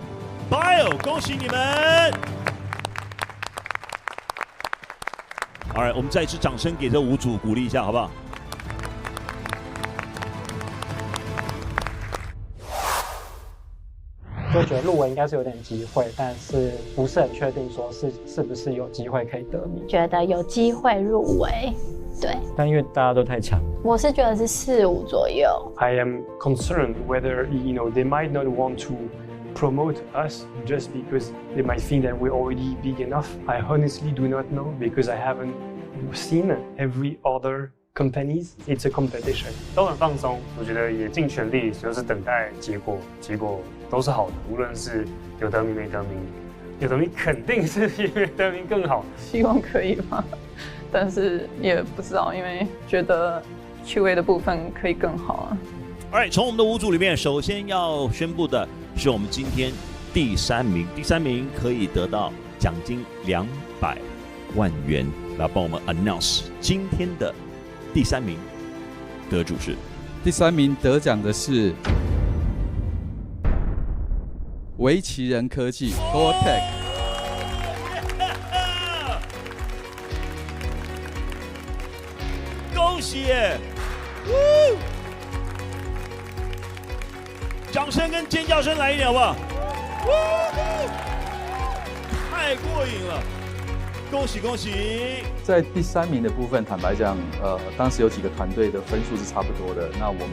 Bio， 恭喜你们 ！All right， 我们再一次掌声给这5组鼓励一下，好不好？就觉得入围应该是有点机会，但是不是很确定说是不是有机会可以得名。觉得有机会入围，对。但因为大家都太强，我是觉得是4、5左右。I am concerned whether they might not want to promote us just because they might think that we're already big enough. I honestly do not know because I haven't seen every other companies. It's a competition. 都很放松，我觉得也尽全力，就是等待结果，结果都是好的，无论是有得名没得名，有得名肯定是比没得名更好。希望可以吧，但是也不知道，因为觉得 QA 的部分可以更好啊。Alright， 从我们的5组里面，首先要宣布的是我们今天第3名，第3名可以得到奖金200万元，来帮我们 announce 今天的第3名得主是。第3名得奖的是维奇人科技 Corteca。恭喜！掌声跟尖叫声来一点好不好？太过瘾了！恭喜恭喜！在第3名的部分，坦白讲，当时有几个团队的分数是差不多的。那我们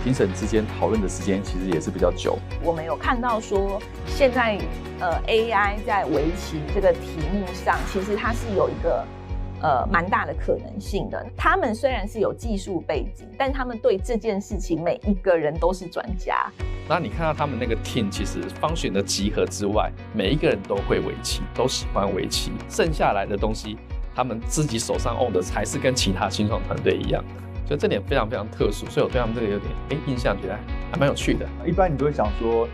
评审之间讨论的时间其实也是比较久。我们有看到说，现在AI 在围棋这个题目上，其实它是有一个蛮大的可能性的。他们虽然是有技术背景，但他们对这件事情每一个人都是专家。那你看到他们那个 team， 其实function的集合之外，每一个人都会围棋，都喜欢围棋，剩下来的东西，他们自己手上 own 的还是跟其他新创团队一样的，所以这点非常非常特殊，所以我对他们这个有点印象，觉得还蛮有趣的。一般你都会想说，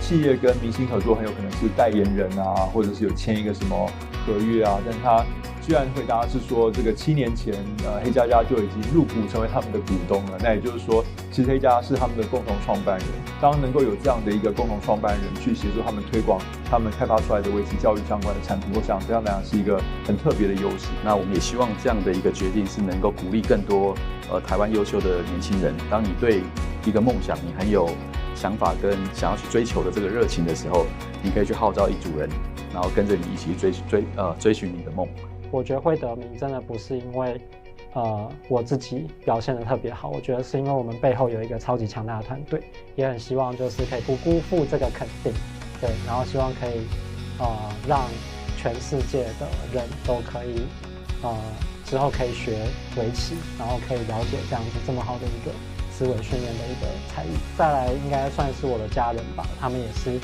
企业跟明星合作很有可能是代言人啊，或者是有签一个什么合约啊，但他居然回答是说，这个7年前，黑佳佳就已经入股成为他们的股东了。那也就是说，其实黑佳是他们的共同创办人。当能够有这样的一个共同创办人去协助他们推广他们开发出来的围棋教育相关的产品，我想这样来讲是一个很特别的优势。那我们也希望这样的一个决定是能够鼓励更多台湾优秀的年轻人。当你对一个梦想你很有想法跟想要去追求的这个热情的时候，你可以去号召一组人，然后跟着你一起追寻你的梦。我觉得会得名真的不是因为我自己表现得特别好，我觉得是因为我们背后有一个超级强大的团队，也很希望就是可以不辜负这个肯定，对，然后希望可以让全世界的人都可以之后可以学围棋，然后可以了解这样子这么好的一个思维训练的一个才艺。再来应该算是我的家人吧，他们也是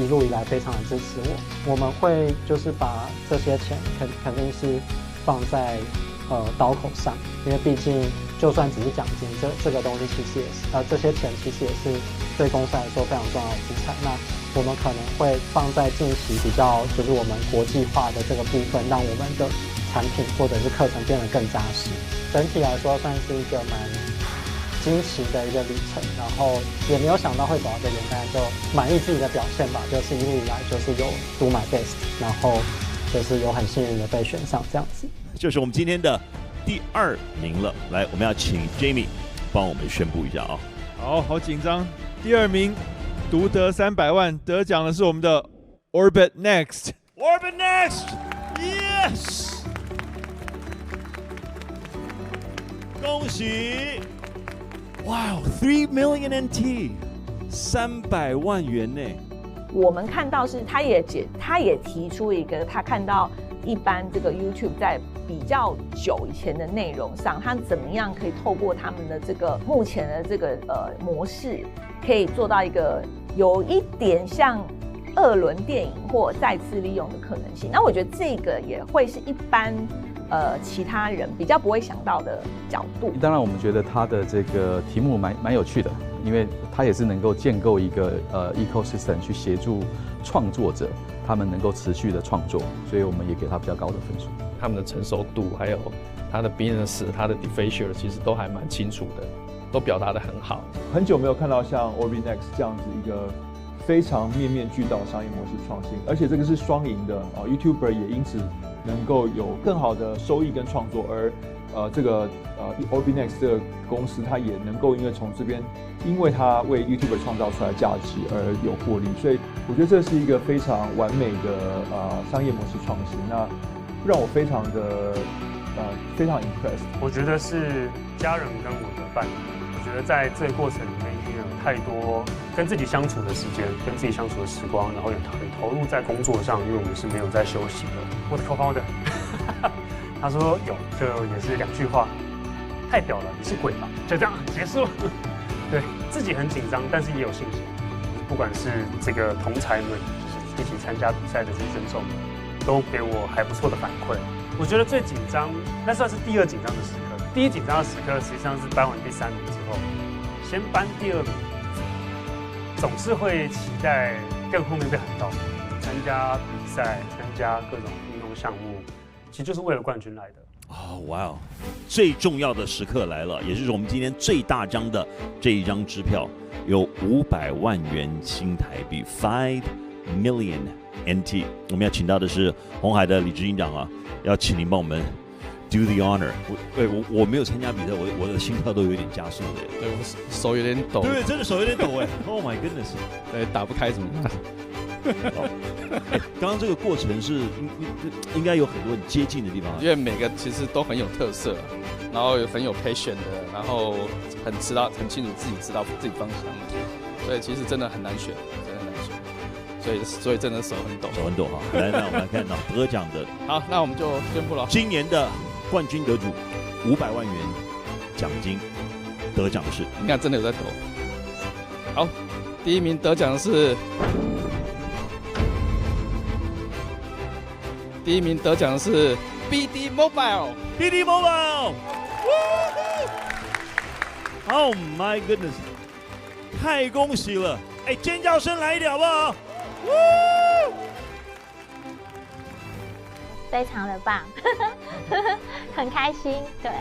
一路以来非常的支持我。我们会就是把这些钱肯定是放在刀口上，因为毕竟就算只是奖金，这个东西其实也是这些钱其实也是对公司来说非常重要的资产。那我们可能会放在近期比较就是我们国际化的这个部分，让我们的产品或者是课程变得更扎实。整体来说算是一个蛮惊奇的一个旅程，然后也没有想到会走到这边，但就满意自己的表现吧，就是一路以来就是有do my best， 然后就是有很幸运的被选上这样子。就是我们今天的第2名了，来，我们要请 Jamie 帮我们宣布一下啊。好紧张，第2名独得300万，得奖的是我们的 Orbit Next。Orbit Next，Yes， 恭喜！哇、wow, ，3 million NT， 300万元呢。我们看到是他也提出一个，他看到一般这个 YouTube 在比较久以前的内容上，他怎么样可以透过他们的这个目前的这个模式，可以做到一个有一点像2轮电影或再次利用的可能性。那我觉得这个也会是一般其他人比较不会想到的角度。当然，我们觉得他的这个题目蛮有趣的，因为他也是能够建构一个ecosystem 去协助创作者，他们能够持续的创作，所以我们也给他比较高的分数。他们的成熟度，还有他的 business， 他的 differential 其实都还蛮清楚的，都表达得很好。很久没有看到像 Orbit Next 这样子一个非常面面俱到的商业模式创新，而且这个是双赢的YouTuber 也因此能够有更好的收益跟创作，而这个Orbit Next 这个公司它也能够因为从这边，因为它为 YouTuber 创造出来价值而有获利，所以我觉得这是一个非常完美的商业模式创新，那让我非常非常 impressed。我觉得是家人跟我的伴侣，我觉得在这个过程里面已经有太多跟自己相处的时间，跟自己相处的时光，然后也很投入在工作上，因为我们是没有在休息的。我的 co-founder 他说有，就也是2句话，太屌了，你是鬼吧？就这样结束。对自己很紧张，但是也有信心。不管是这个同才们，就是一起参加比赛的这些选手们，都给我还不错的反馈。我觉得最紧张，那算是第2紧张的时刻。第1紧张的时刻实际上是颁完第3名之后，先颁第2名，总是会期待更后面被喊到，参加比赛，参加各种运动项目，其实就是为了冠军来的。哇哦！最重要的时刻来了，也就是我们今天最大张的这一张支票，有500万元新台币 ，5 million NT。我们要请到的是鸿海的李执行长啊，要请您帮我们 do the honor。我没有参加比赛，我的心跳都有点加速的。对，我手有点抖。对，真的手有点抖哎。Oh my goodness！ 对，打不开怎么办？刚刚这个过程是应该有很多很接近的地方，因为每个其实都很有特色，然后很有 passion 的，然后很清楚自己知道自己方向，所以其实真的很难选，真的很难选，所以真的手很抖，手很抖哈。来，那我们来看到得奖的，好，那我们就宣布了，今年的冠军得主500万元奖金得奖的是，你看真的有在抖。好，第一名得奖的是。第一名得奖的是 BD Mobile。BD Mobile。Oh my goodness！ 太恭喜了！哎，尖叫声来一点好不好？非常的棒，很开心，对。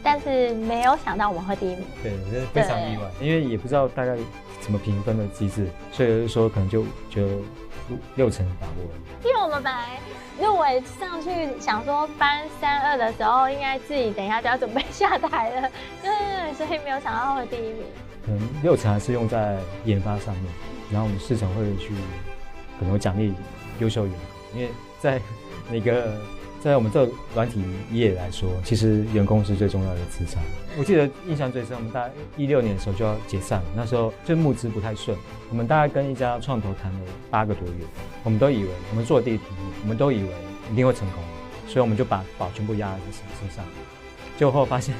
但是没有想到我们会第一名。对，非常意外，因为也不知道大概怎么评分的机制，所以就说可能就6成把握。因为我们本来入围上去想说颁32的时候，应该自己等一下就要准备下台了，对，所以没有想到会第一名。可能6成还是用在研发上面，然后我们4成会去可能会奖励优秀员工，因为在我们这个软体业来说，其实员工是最重要的资产。我记得印象最深，我们大概16年的时候就要解散了，那时候就募资不太顺，我们大概跟一家创投谈了8个多月，我们都以为我们做的第一个题目，我们都以为一定会成功，所以我们就把宝全部压在身上，结果后发现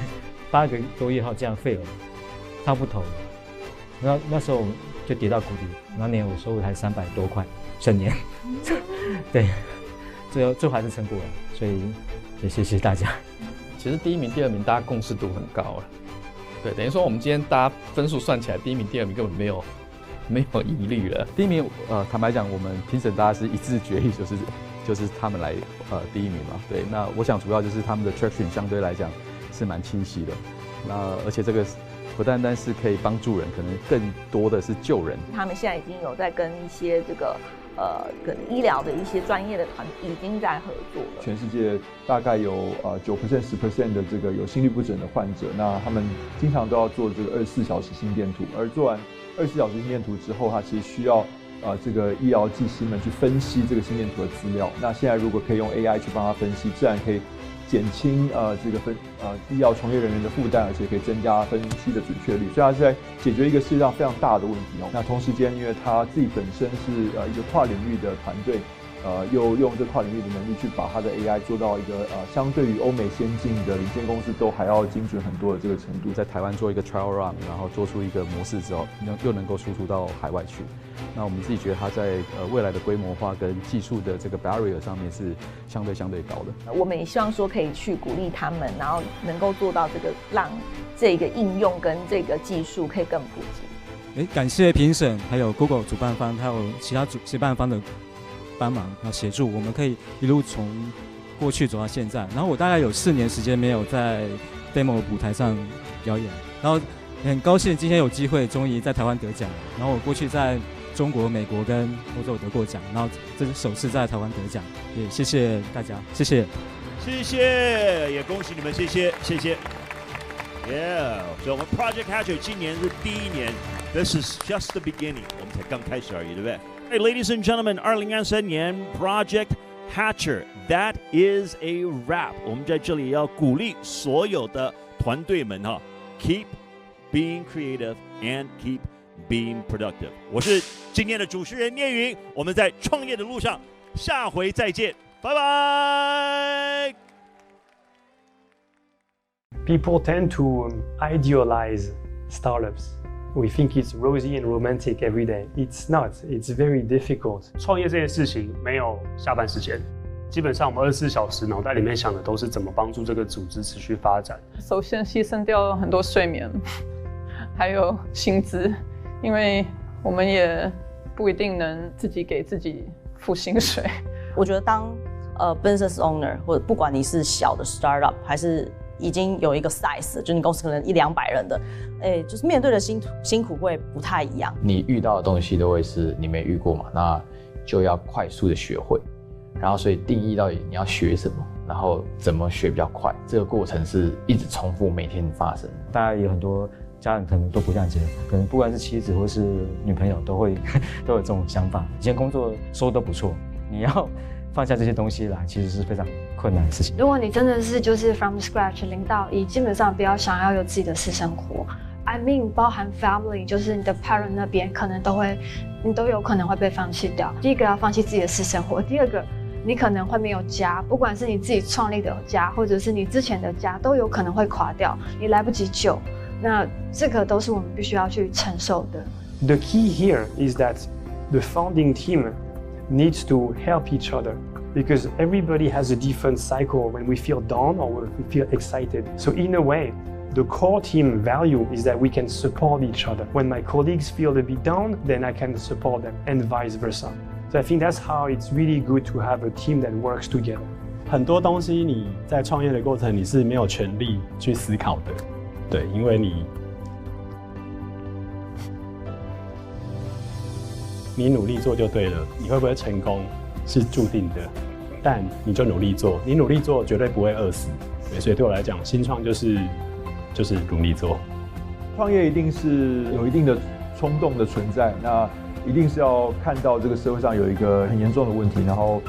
8个多月后这样废了，掏不头了，那时候就跌到谷底，那年我收入才300多块，整年，对。最后还是撑过来，所以也谢谢大家。其实第一名、第二名大家共识度很高了，对，等于说我们今天大家分数算起来，第一名、第二名根本没有疑虑了。第一名，坦白讲，我们评审大家是一致决议，就是他们来第一名嘛。对，那我想主要就是他们的 traction 相对来讲是蛮清晰的，那而且这个不单单是可以帮助人，可能更多的是救人。他们现在已经有在跟一些这个跟医疗的一些专业的团已经在合作了。全世界大概有9% 10% 的这个有心律不整的患者，那他们经常都要做这个24小时心电图，而做完24小时心电图之后，他其实需要这个医疗技师们去分析这个心电图的资料。那现在如果可以用 AI 去帮他分析，自然可以减轻这个医疗从业人员的负担，而且可以增加分析的准确率，所以它是在解决一个世界上非常大的问题哦。那同时间，因为他自己本身是一个跨领域的团队，又用这跨领域的能力去把他的 AI 做到一个相对于欧美先进的领先公司都还要精准很多的这个程度。在台湾做一个 trial run， 然后做出一个模式之后，又能够输出到海外去。那我们自己觉得它在未来的规模化跟技术的这个 barrier 上面是相对高的。我们也希望说可以去鼓励他们，然后能够做到这个让这个应用跟这个技术可以更普及。感谢评审，还有 Google 主办方，还有其他协办方的帮忙和协助，我们可以一路从过去走到现在。然后我大概有4年时间没有在 demo 舞台上表演，然后很高兴今天有机会终于在台湾得奖。然后我过去在中国、美国跟欧洲得过奖，然后这是首次在台湾得奖，也谢谢大家，谢谢，也恭喜你们，谢谢。Yeah， 所以我们 Project Hatcher 今年是第1年 ，This is just the beginning， 我们才刚开始而已，对不对？Hey, ladies and gentlemen， 2023年 Project Hatcher，That is a wrap。我们在这里要鼓励所有的团队们哈 ，Keep being creative and keep being productive。我是今天的主持人聂云，我们在创业的路上，下回再见，拜拜。People tend to idealize startups. We think it's rosy and romantic every day. It's not. It's very difficult. 创业这件事情没有下班时间，基本上我们24小时脑袋里面想的都是怎么帮助这个组织持续发展。首先牺牲掉很多睡眠，还有薪资，因为我们也不一定能自己给自己付薪水。我觉得当business owner 或者不管你是小的 startup 还是已经有一个 size， 就你公司可能100-200人的，就是面对的辛苦会不太一样。你遇到的东西都会是你没遇过嘛，那就要快速的学会，然后所以定义到底你要学什么，然后怎么学比较快，这个过程是一直重复每天发生。大家有很多家人可能都不这样觉得，可能不管是妻子或是女朋友都会都有这种想法。以前工作收入都不错，你要放下这些东西来，其实是非常困难的事情。如果你真的是就是 from scratch 0到1，基本上不要想要有自己的私生活。I mean， 包含 family， 就是你的 parent 那边可能你都有可能会被放弃掉。第一个要放弃自己的私生活，第二个你可能会没有家，不管是你自己创立的家，或者是你之前的家，都有可能会垮掉，你来不及救。那这个都是我们必须要去承受的。The key here is that the founding team needs to help each other because everybody has a different cycle when we feel down or when we feel excited. So in a way, the core team value is that we can support each other. When my colleagues feel a bit down, then I can support them and vice versa. So I think that's how it's really good to have a team that works together. 很多东西你在创业的过程你是没有权利去思考的，对，因为你努力做就对了，你会不会成功是注定的，但你就努力做，你努力做绝对不会饿死。对，所以对我来讲，新创就是努力做。创业一定是有一定的冲动的存在，那一定是要看到这个社会上有一个很严重的问题，然后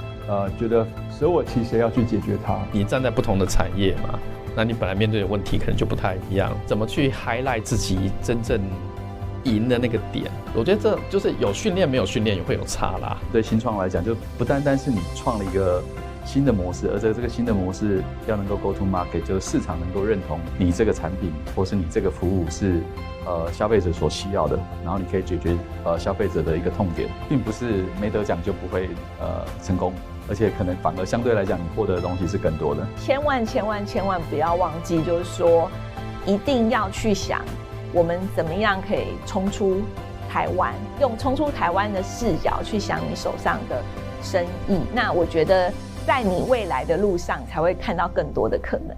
觉得舍我其谁要去解决它。你站在不同的产业嘛，那你本来面对的问题可能就不太一样，怎么去 highlight 自己真正赢的那个点？我觉得这就是有训练没有训练也会有差啦。对新创来讲，就不单单是你创了一个新的模式，而这个新的模式要能够 go to market， 就是市场能够认同你这个产品或是你这个服务是消费者所需要的，然后你可以解决消费者的一个痛点，并不是没得奖就不会成功，而且可能反而相对来讲你获得的东西是更多的。千万不要忘记，就是说一定要去想我们怎么样可以冲出台湾，用冲出台湾的视角去想你手上的生意。那我觉得在你未来的路上才会看到更多的可能。